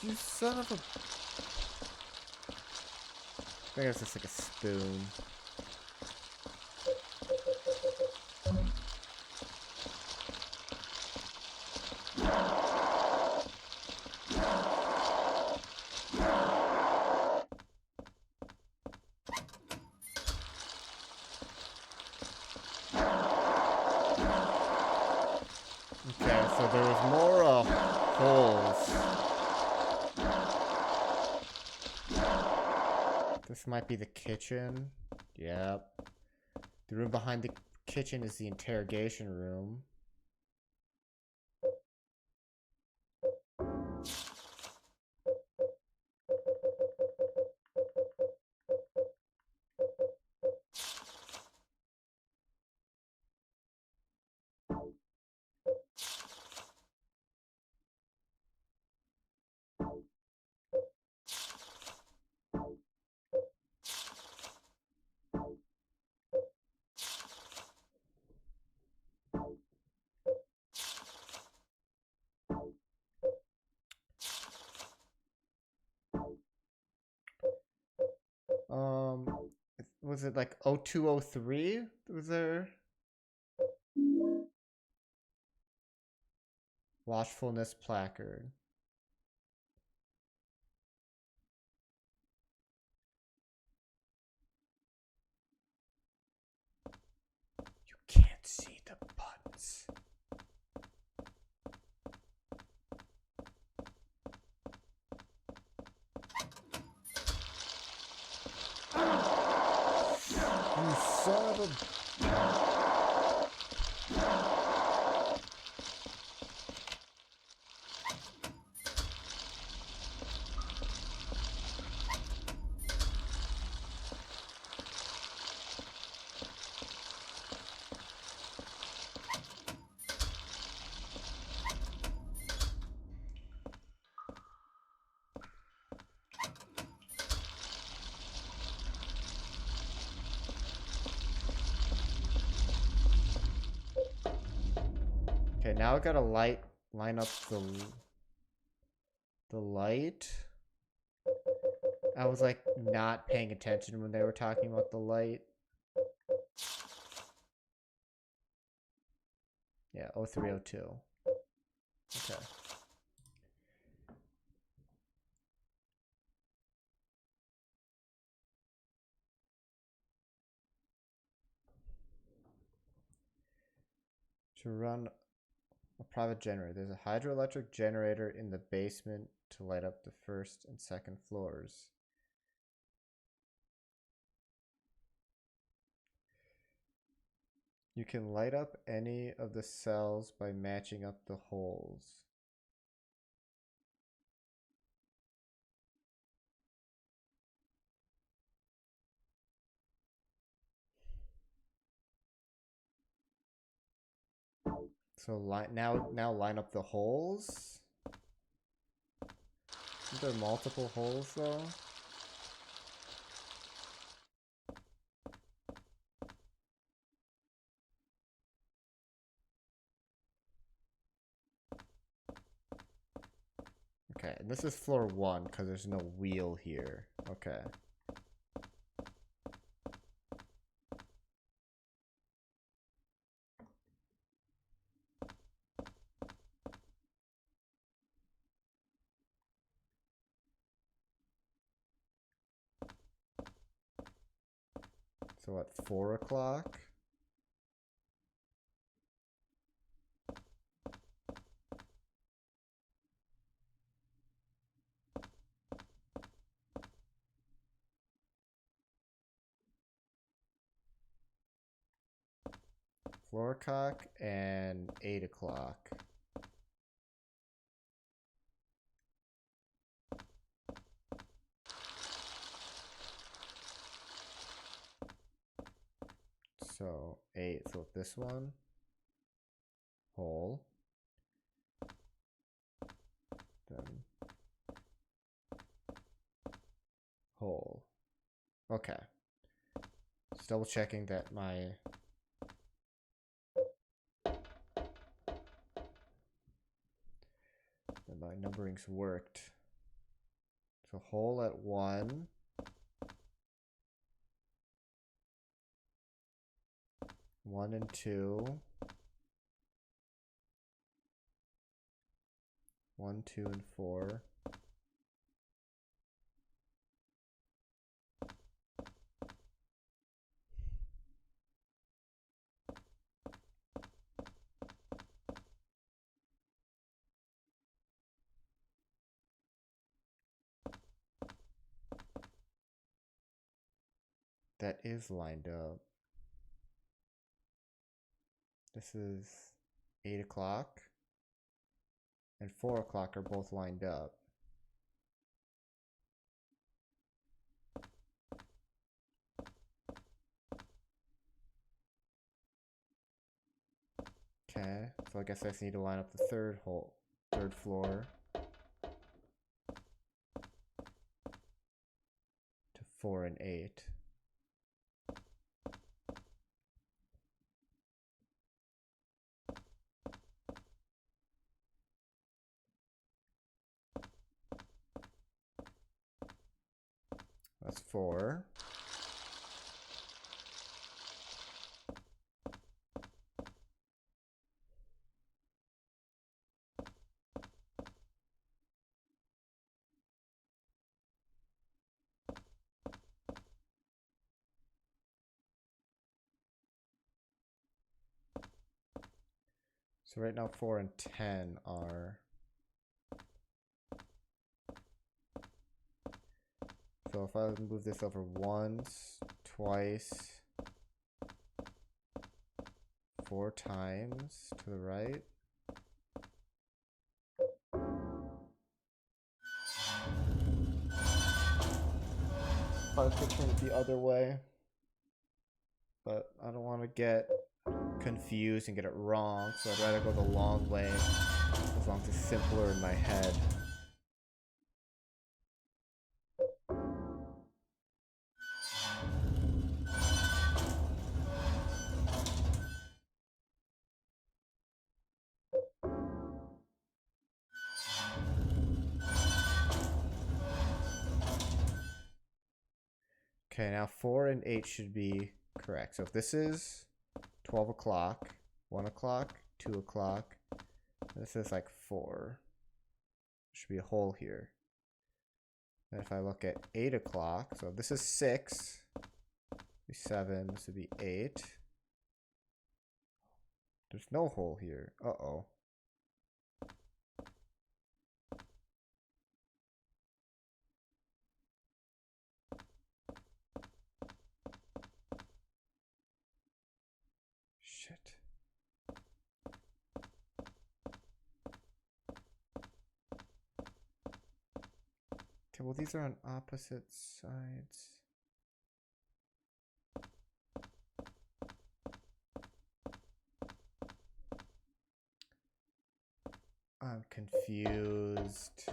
Speaker 1: You son of a... think it's just like a spoon. Okay, so there was more holes. This might be the kitchen. Yep. The room behind the kitchen is the interrogation room. Was it like 0203? Was there watchfulness placard? You can't see the buttons. You son of a... Okay, now I gotta line up the light. I was like not paying attention when they were talking about the light. Yeah, 0302. Okay. To run a private generator. There's a hydroelectric generator in the basement to light up the first and second floors. You can light up any of the cells by matching up the holes. So now line up the holes. Isn't there multiple holes though? Okay, and this is floor 1 because there's no wheel here. Okay. So at 4 o'clock? Floorcock and 8 o'clock. So 8, so this one, hole, then hole. Okay. Just double checking that my numbering's worked. So hole at 1. 1 and 2. 1, 2, and 4. That is lined up. This is 8 o'clock and 4 o'clock are both lined up. Okay, so I guess I just need to line up the third floor to 4 and 8. That's 4. So right now 4 and 10 are... So if I move this over once, twice, 4 times to the right. I could turn it the other way, but I don't want to get confused and get it wrong, so I'd rather go the long way as long as it's simpler in my head. Okay, now 4 and 8 should be correct. So if this is 12 o'clock, 1 o'clock, 2 o'clock, this is like 4. There should be a hole here. And if I look at 8 o'clock, so if this is 6, be 7, this would be 8. There's no hole here. Uh-oh. Shit. Okay, well these are on opposite sides. I'm confused.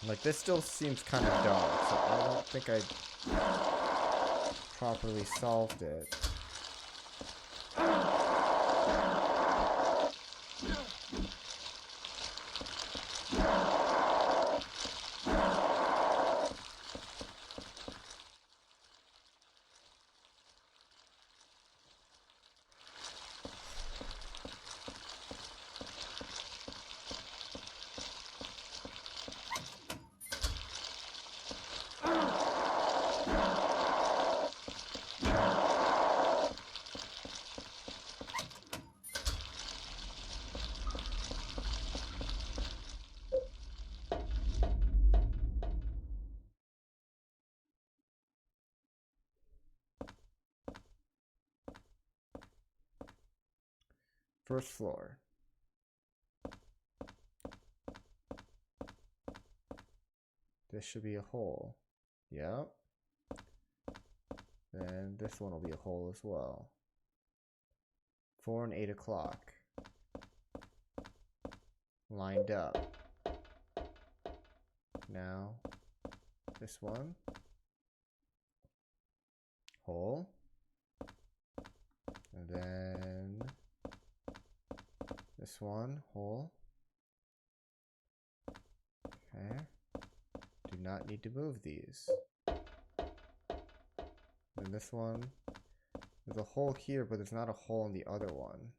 Speaker 1: Like, this still seems kind of dark, so I don't think I properly solved it. First floor. This should be a hole. Yep. Then this one will be a hole as well. 4 and 8 o'clock. Lined up. Now, This one. Hole. And then this one, hole. Okay. Do not need to move these. And this one. There's a hole here, but there's not a hole in the other one.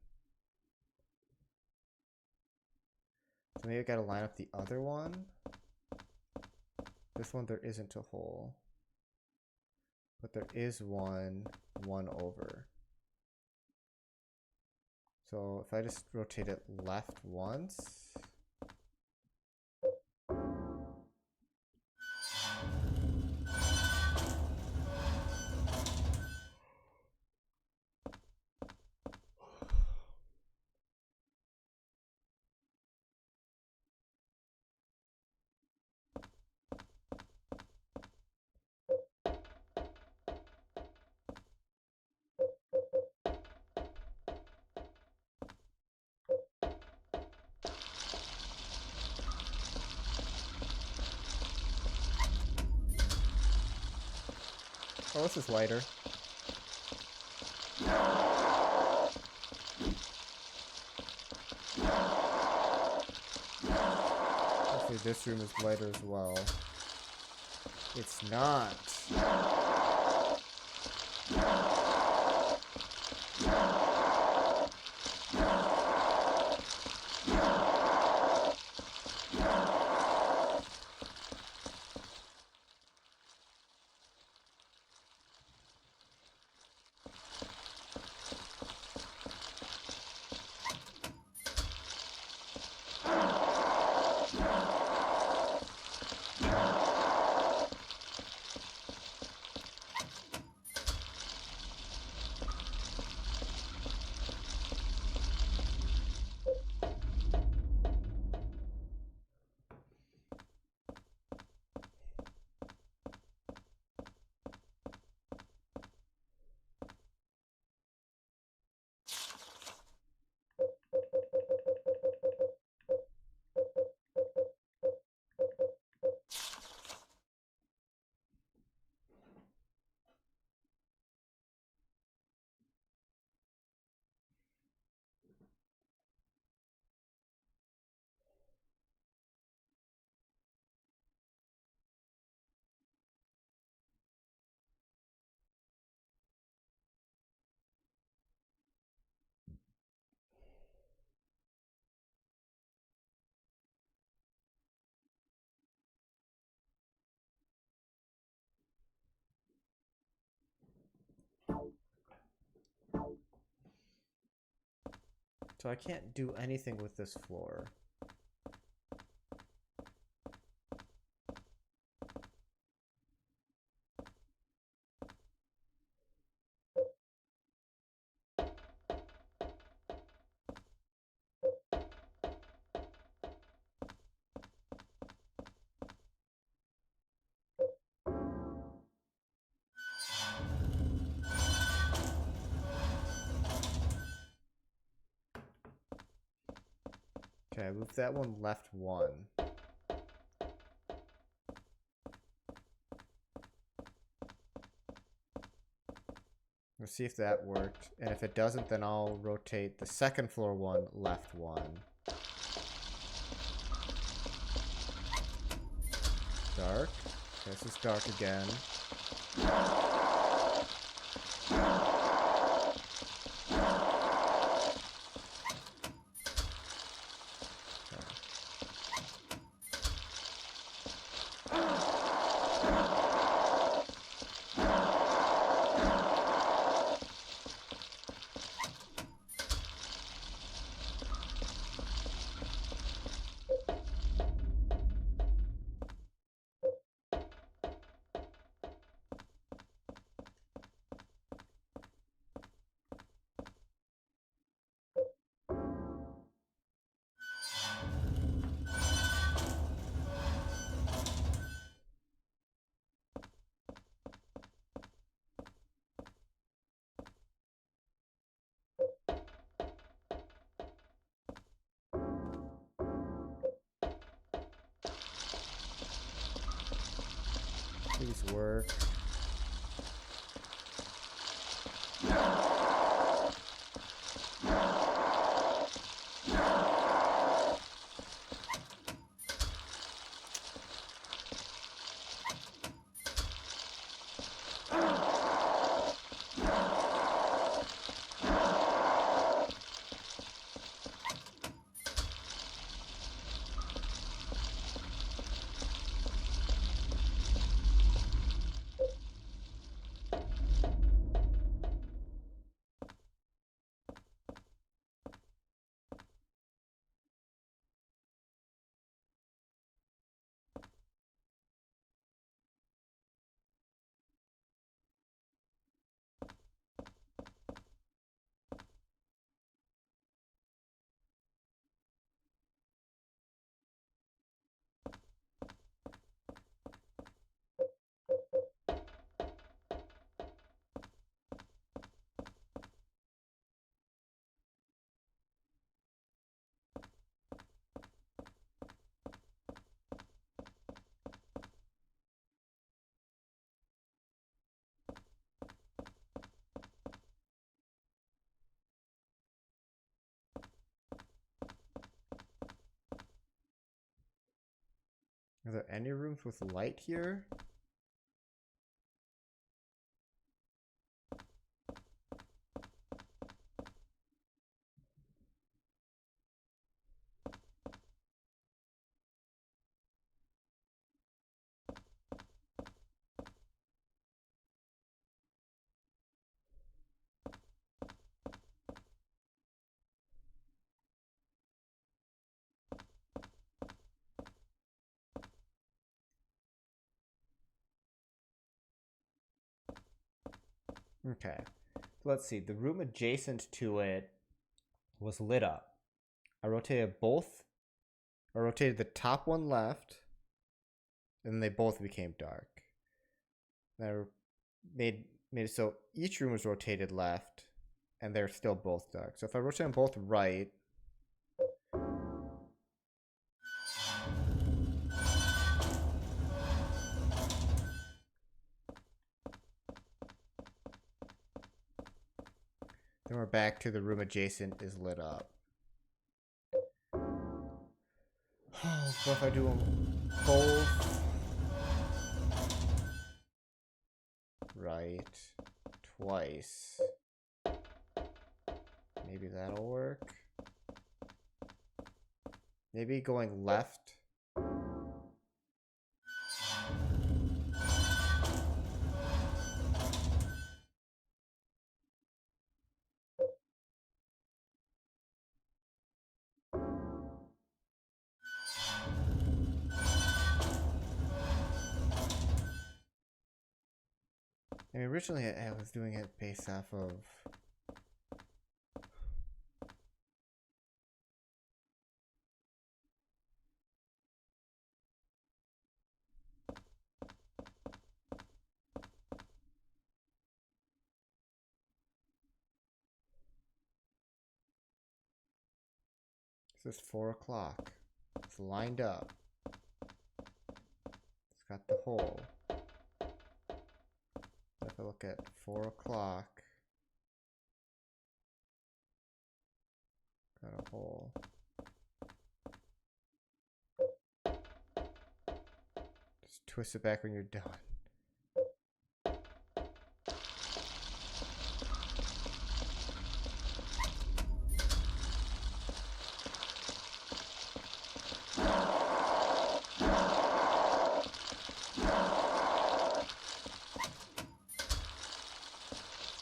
Speaker 1: So maybe I gotta line up the other one. This one there isn't a hole. But there is one over. So if I just rotate it left once. Oh, this is lighter. Hopefully this room is lighter as well. It's not. So I can't do anything with this floor. Okay, I moved that one left one. Let's see if that worked. And if it doesn't, then I'll rotate the second floor one left one. Dark. Okay, this is dark again. work. Are there any rooms with light here? Okay. Let's see. The room adjacent to it was lit up. I rotated the top one left, and they both became dark. And I made it so each room was rotated left, and they're still both dark. So if I rotate them both right, then we're back to the room adjacent is lit up. But if I do them both right twice, maybe that'll work. Maybe going left. I mean, originally I was doing it based off of this is 4 o'clock. It's lined up. It's got the hole. If I look at 4 o'clock, got a hole. Just twist it back when you're done.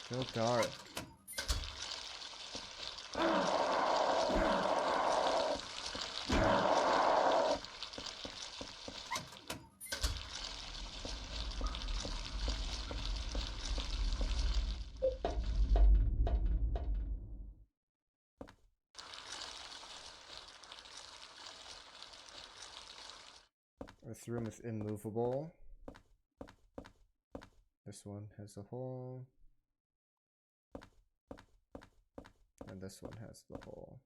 Speaker 1: Still dark. This room is immovable. This one has a hole. And this one has the hole.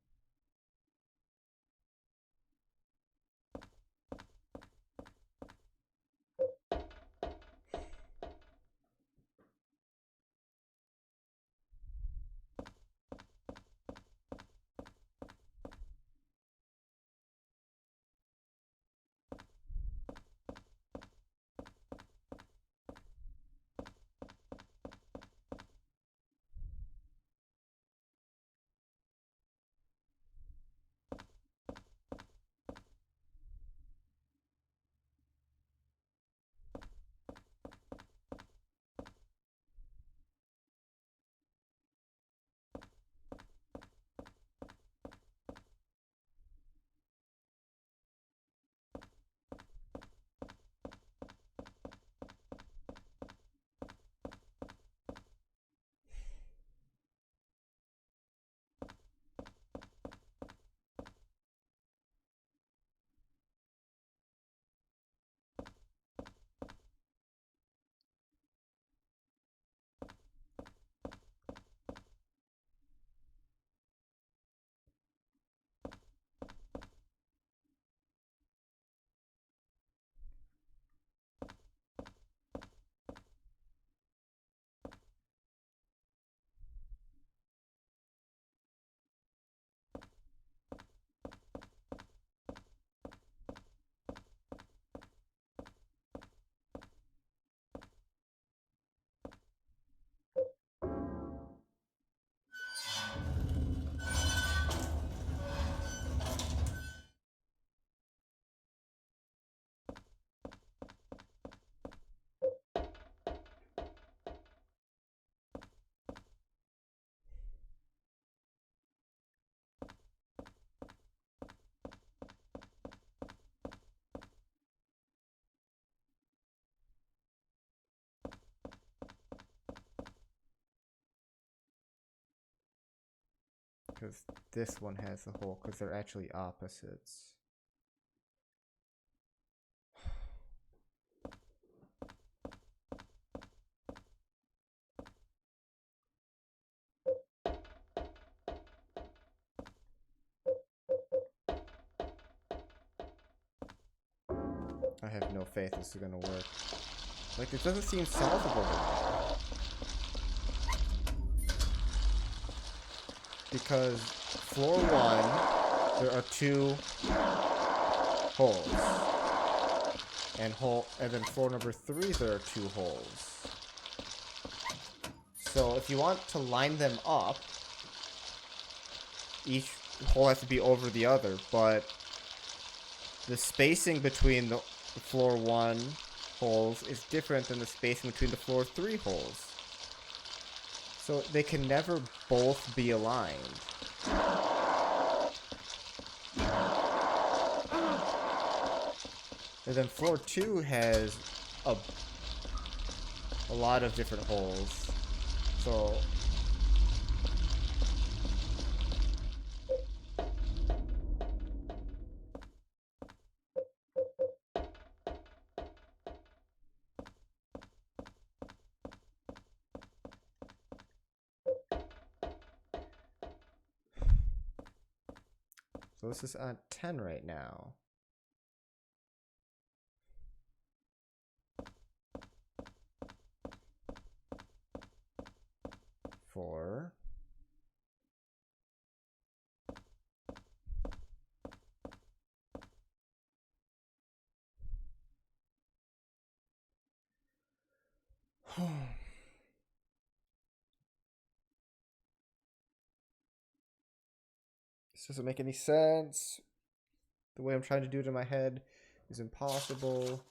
Speaker 1: Because this one has a hole, because they're actually opposites. I have no faith this is gonna work. Like, it doesn't seem solvable to me. Because floor 1, there are 2 holes. And then floor number 3, there are 2 holes. So if you want to line them up, each hole has to be over the other, but the spacing between the floor 1 holes is different than the spacing between the floor 3 holes. So they can never both be aligned. And then floor 2 has a lot of different holes. So this is on 10 right now. Four. This doesn't make any sense. The way I'm trying to do it in my head is impossible.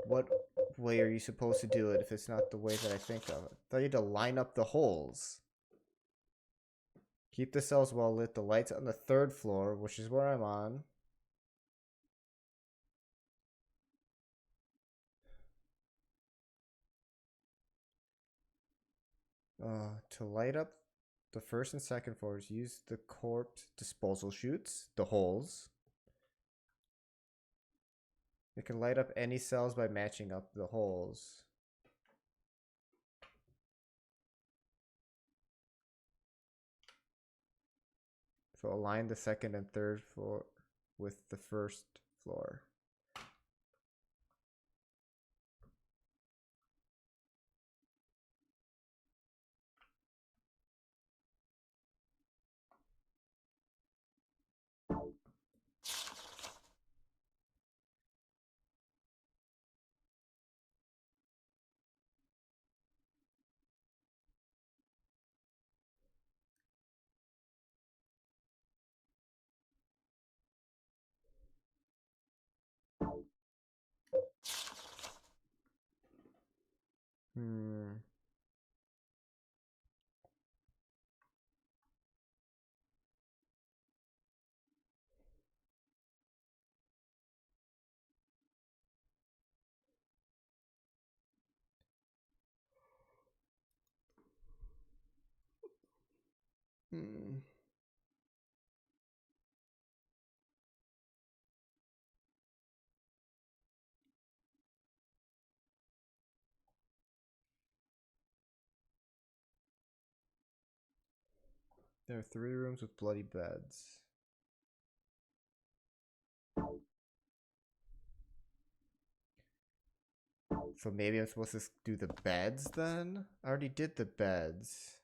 Speaker 1: What way are you supposed to do it if it's not the way that I think of it? I need to line up the holes. Keep the cells well lit. The lights on the 3rd floor, which is where I'm on. To light up the 1st and 2nd floors, use the corpse disposal chutes, the holes. It can light up any cells by matching up the holes. So align the 2nd and 3rd floor with the 1st floor. There are 3 rooms with bloody beds. So maybe I'm supposed to do the beds then? I already did the beds.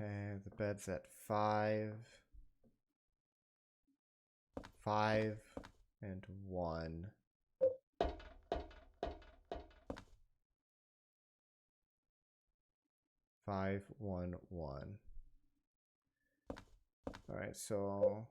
Speaker 1: Okay, the bed's at 5. 5 and 1. Five, 1, 1. All right, so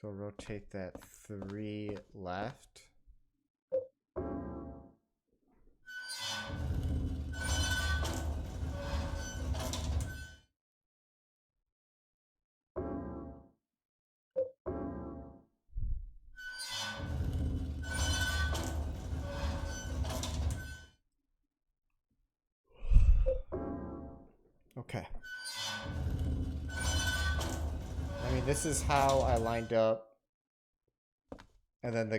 Speaker 1: rotate that 3 left. Okay. I mean, this is how I lined up. And then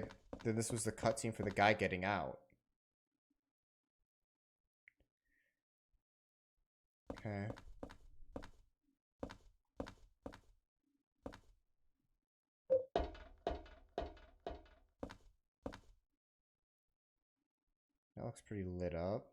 Speaker 1: this was the cutscene for the guy getting out. Okay. That looks pretty lit up.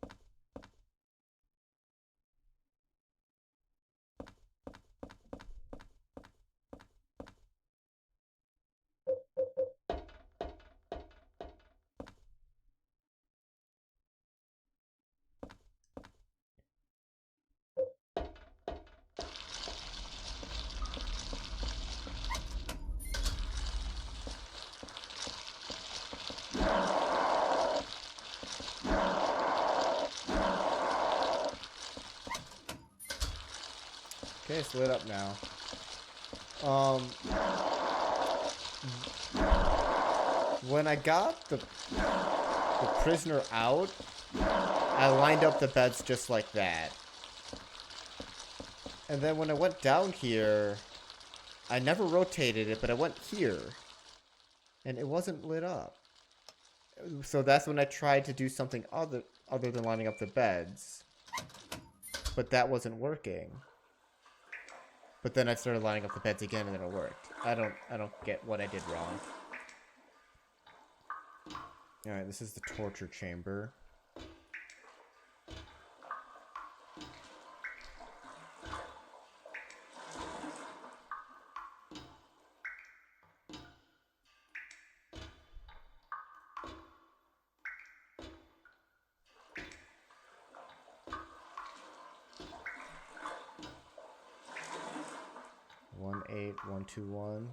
Speaker 1: Okay, it's lit up now. When I got the prisoner out, I lined up the beds just like that. And then when I went down here, I never rotated it, but I went here. And it wasn't lit up. So that's when I tried to do something other than lining up the beds. But that wasn't working. But then I started lining up the beds again and then it worked. I don't get what I did wrong. Alright, this is the torture chamber. One, 8, 1, 2, 1.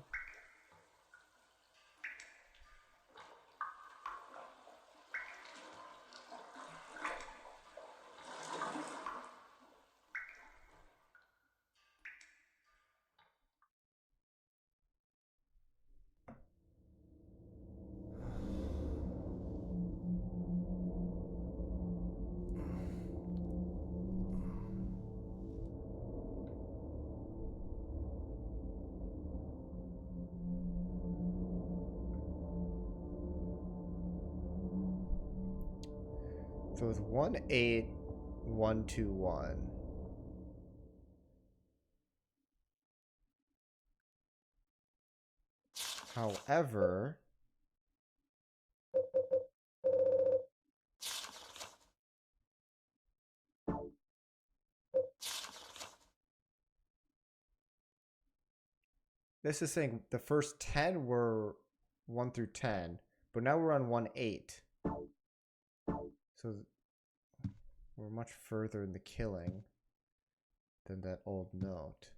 Speaker 1: So it's 1, 8, 1, 2, 1. However, this is saying the first 10 were 1 through 10, but now we're on 1, 8. So we're much further in the killing than that old note.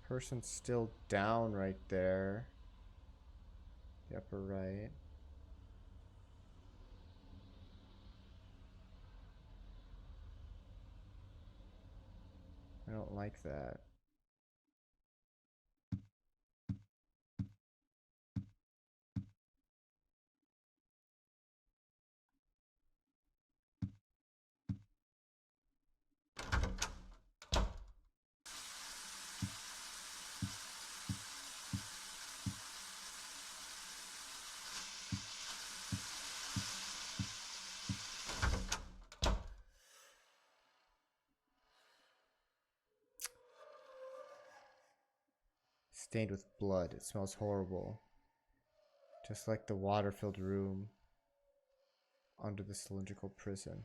Speaker 1: Person's still down right there. The upper right. I don't like that. Stained with blood. It smells horrible. Just like the water-filled room under the cylindrical prison.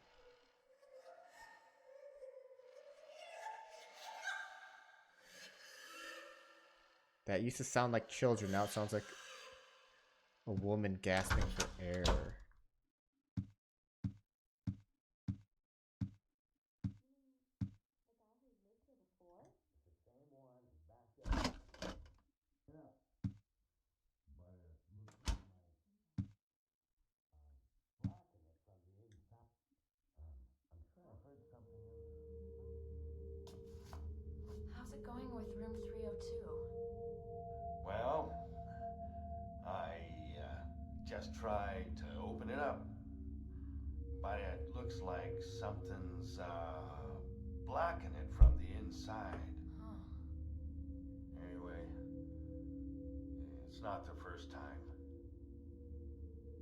Speaker 1: That used to sound like children. Now it sounds like a woman gasping for air.
Speaker 5: How's it going with room 302?
Speaker 2: Well, I just tried to open it up, but it looks like something's blocking it from the inside.
Speaker 5: Huh.
Speaker 2: Anyway, it's not the first time.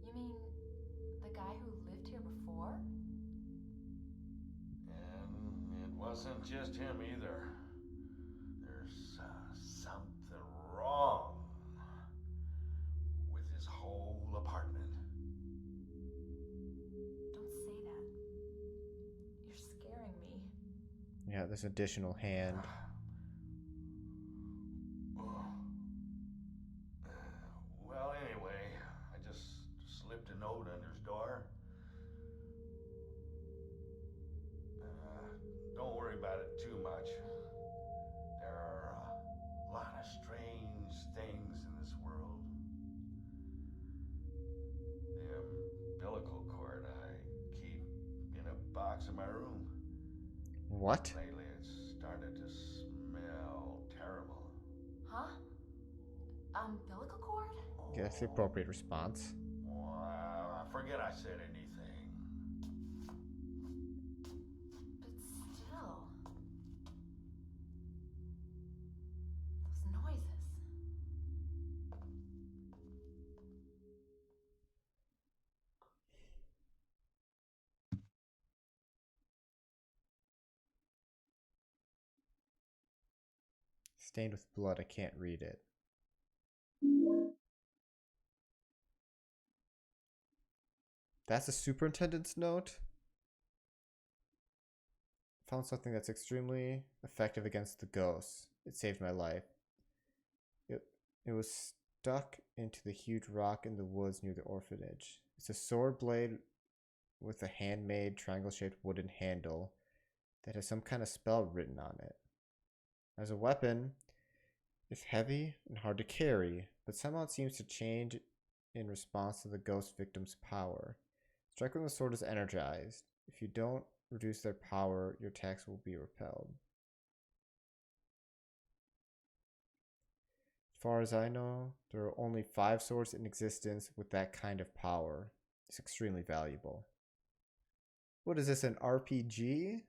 Speaker 5: You mean the guy who lived here before?
Speaker 2: And it wasn't just him either. There's something wrong with his whole apartment.
Speaker 5: Don't say that. You're scaring me.
Speaker 1: Yeah, this additional hand.
Speaker 2: Well, anyway, I just slipped a note under his door. Don't worry about it too much. There are a lot of strange things in this world. The umbilical cord I keep in a box in my room.
Speaker 1: What?
Speaker 2: Lately it's started to smell terrible.
Speaker 5: Huh? Umbilical cord?
Speaker 1: Yeah, that's the appropriate response.
Speaker 2: Well, I forget I said anything.
Speaker 5: But still. Those noises.
Speaker 1: Stained with blood, I can't read it. That's the superintendent's note? Found something that's extremely effective against the ghosts. It saved my life. It was stuck into the huge rock in the woods near the orphanage. It's a sword blade with a handmade triangle-shaped wooden handle that has some kind of spell written on it. As a weapon, it's heavy and hard to carry, but somehow it seems to change in response to the ghost victim's power. Strike when the sword is energized. If you don't reduce their power, your attacks will be repelled. As far as I know, there are only 5 swords in existence with that kind of power. It's extremely valuable. What is this, an RPG?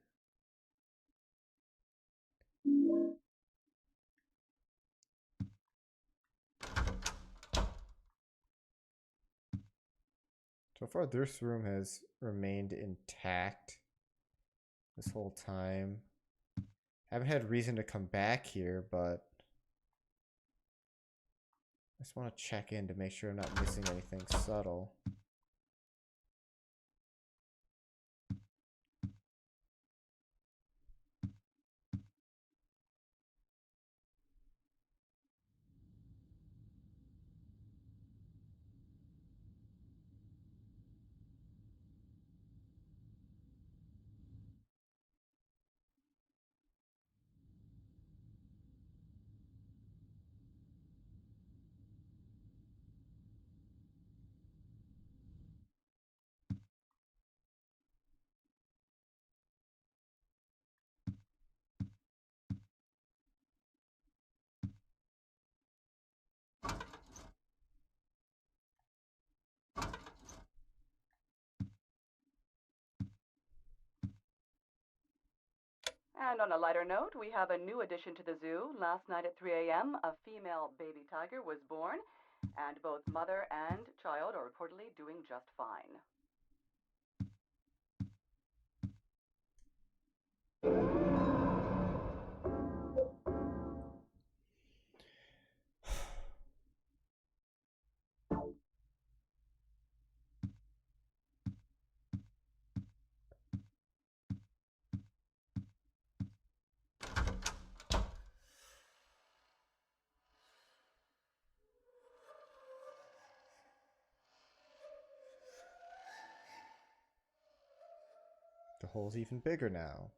Speaker 1: So far, this room has remained intact this whole time. Haven't had reason to come back here, but I just want to check in to make sure I'm not missing anything subtle.
Speaker 3: And on a lighter note, we have a new addition to the zoo. Last night at 3 a.m., a female baby tiger was born, and both mother and child are reportedly doing just fine.
Speaker 1: hole's even bigger now.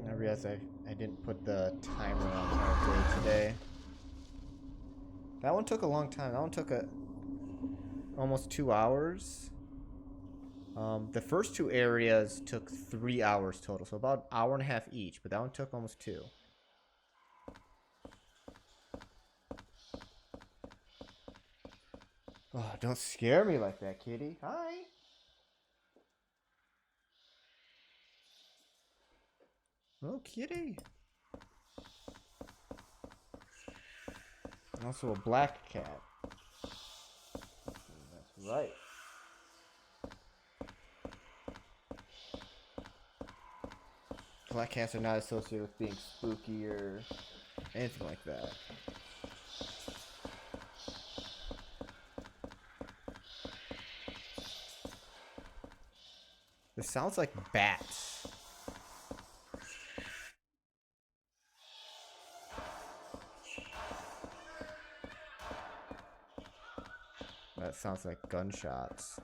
Speaker 1: I realized I didn't put the timer on our day today. That one took a long time. That one took almost 2 hours. The first two areas took 3 hours total, so about an hour and a half each, but that one took almost 2. Oh, don't scare me like that, kitty. Hi. Oh, kitty. Also a black cat. That's right. Black cats are not associated with being spooky or anything like that. This sounds like bats. That sounds like gunshots.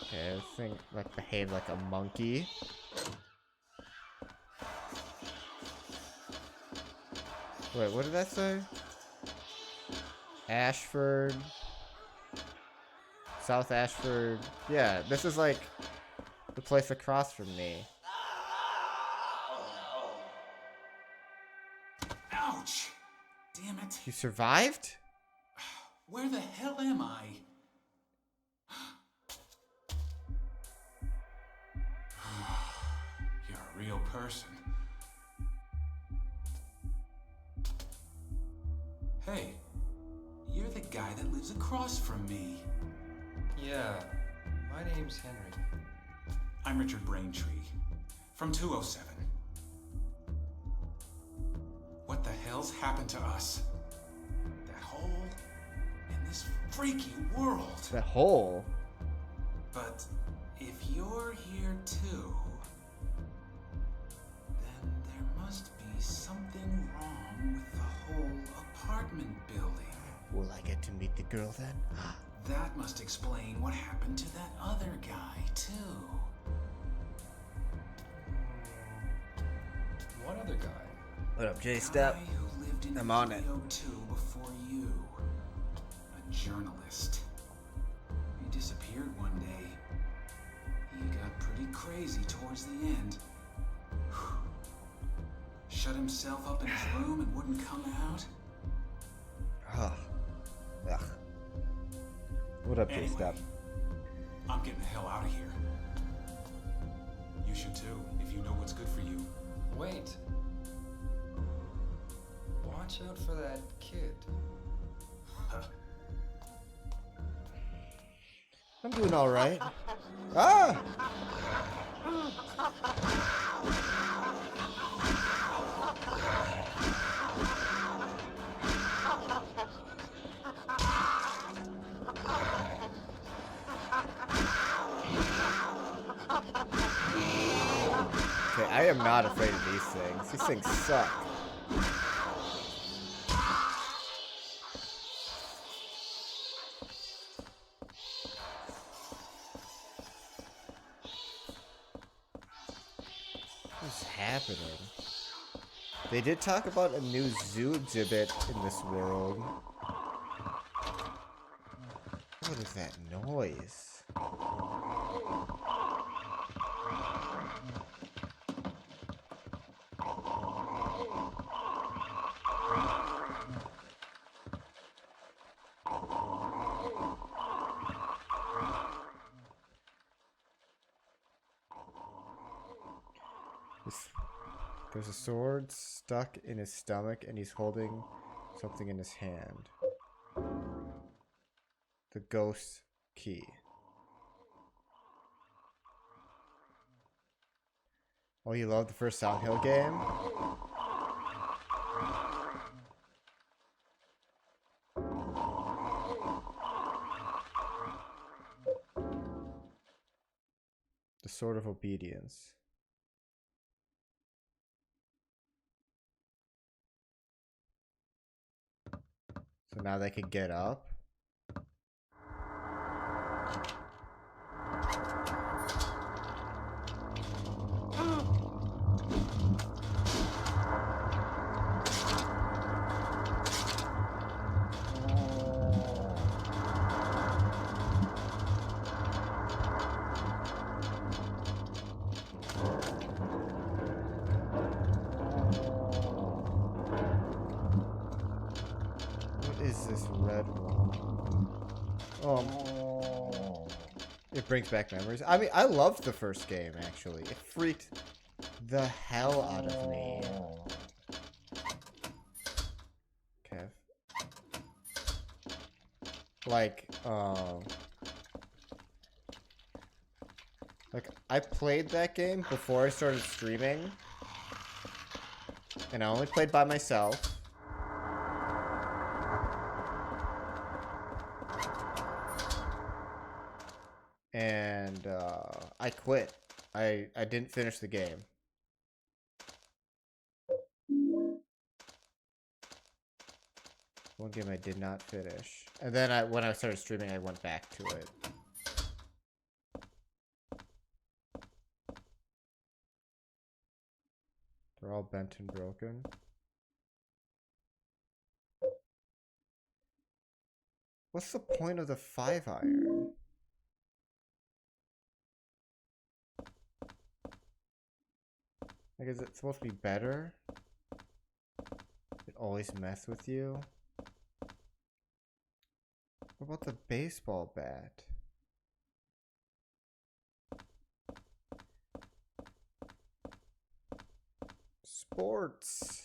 Speaker 1: Okay, this thing like behave like a monkey. Wait, what did that say? Ashford. South Ashford. Yeah, this is like the place across from me.
Speaker 2: Ouch! Damn it.
Speaker 1: You survived?
Speaker 2: Where the hell am I? You're a real person. Hey, you're the guy that lives across from me.
Speaker 4: Yeah, my name's Henry.
Speaker 2: I'm Richard Braintree, from 207. What the hell's happened to us? That hole in this freaky world.
Speaker 1: That hole.
Speaker 2: But if you're here too, then there must be something wrong with the whole apartment building.
Speaker 1: Will I get to meet the girl then?
Speaker 2: That must explain what happened to that other guy too.
Speaker 4: What other guy?
Speaker 1: What up, J
Speaker 2: Guy
Speaker 1: Step?
Speaker 2: who lived in
Speaker 1: I'm on it.
Speaker 2: 302 before you. A journalist. He disappeared one day. He got pretty crazy towards the end. Shut himself up in his room and wouldn't come out.
Speaker 1: Ugh. What up, J
Speaker 2: Anyway,
Speaker 1: Step?
Speaker 2: I'm getting the hell out of here. You should too, if you know what's good for you.
Speaker 4: Wait. Watch out for that kid.
Speaker 1: I'm doing all right. Ah! Okay, I am not afraid of these things. These things suck. What's happening? They did talk about a new zoo exhibit in this world. What is that noise? There's a sword stuck in his stomach and he's holding something in his hand. The ghost key. Oh, you love the first Silent Hill game? The Sword of Obedience. So now they could get up. It brings back memories. I mean, I loved the first game, actually. It freaked the hell out of me. Kev. Like, I played that game before I started streaming. And I only played by myself. And I quit. I didn't finish the game. One game I did not finish. And then when I started streaming, I went back to it. They're all bent and broken. What's the point of the 5-iron? Like, is it supposed to be better? It always mess with you? What about the baseball bat? Sports.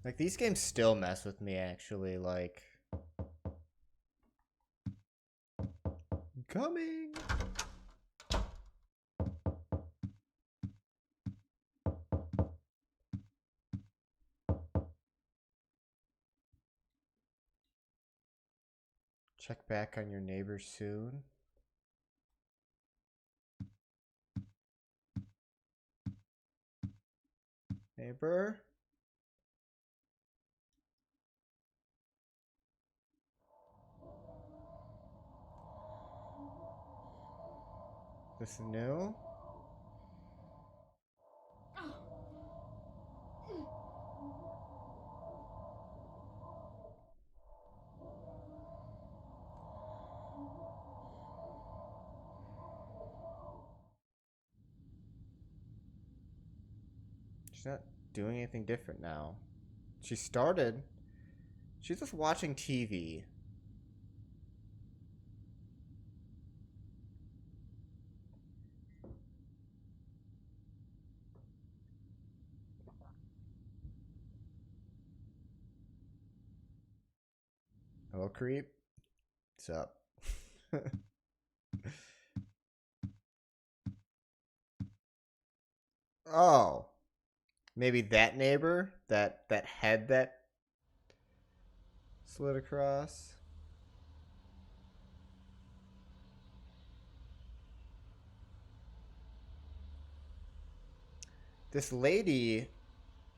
Speaker 1: Like, these games still mess with me, actually, like... I'm coming! Check back on your neighbor soon. Neighbor? This new? She's not doing anything different now. She started. She's just watching TV. Hello, creep. What's up? Oh. Maybe that neighbor? That head that slid across? This lady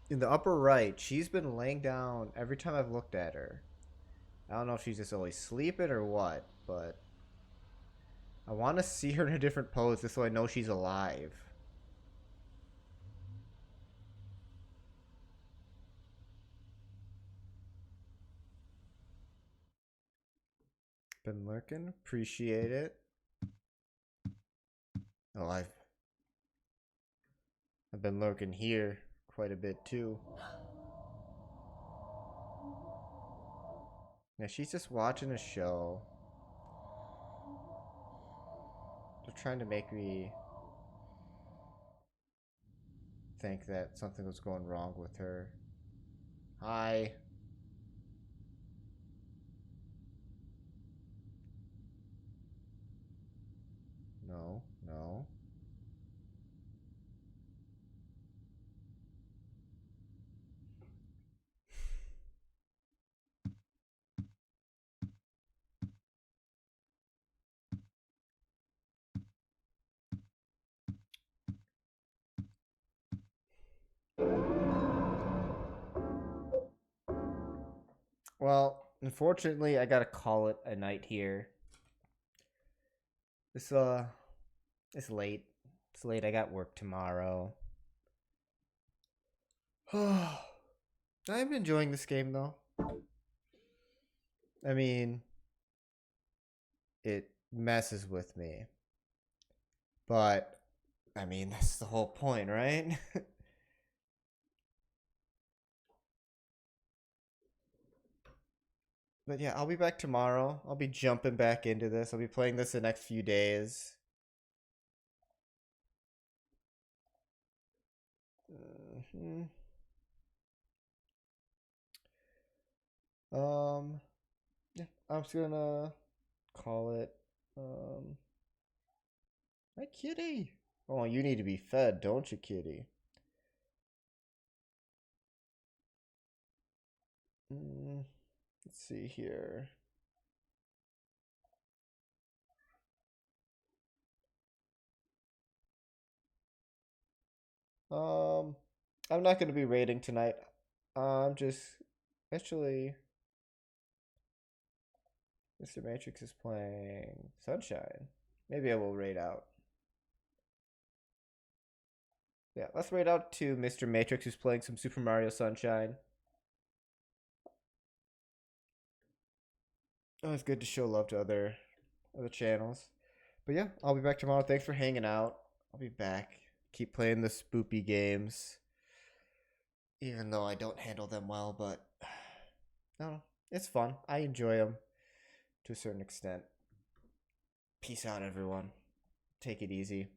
Speaker 1: in the upper right, she's been laying down every time I've looked at her. I don't know if she's just always sleeping or what, but I want to see her in a different pose just so I know she's alive. Been lurking. Appreciate it. Oh, I've been lurking here quite a bit too. Yeah, she's just watching a show. They're trying to make me think that something was going wrong with her. Hi. No, no. Well, unfortunately, I gotta call it a night here. It's it's late. It's late. I got work tomorrow. I'm enjoying this game though. I mean, it messes with me. But I mean, that's the whole point, right? But yeah, I'll be back tomorrow. I'll be jumping back into this. I'll be playing this the next few days. Mhm. Yeah, I'm just gonna call it. Hi, kitty. Oh, you need to be fed, don't you, kitty? Let's see here. Um, I'm not gonna be raiding tonight. I'm just actually. Mr. Matrix is playing Sunshine. Maybe I will raid out. Yeah, let's raid out to Mr. Matrix, who's playing some Super Mario Sunshine. Oh, it's good to show love to other channels. But yeah, I'll be back tomorrow. Thanks for hanging out. I'll be back. Keep playing the spoopy games. Even though I don't handle them well, but no, it's fun. I enjoy them to a certain extent. Peace out, everyone. Take it easy.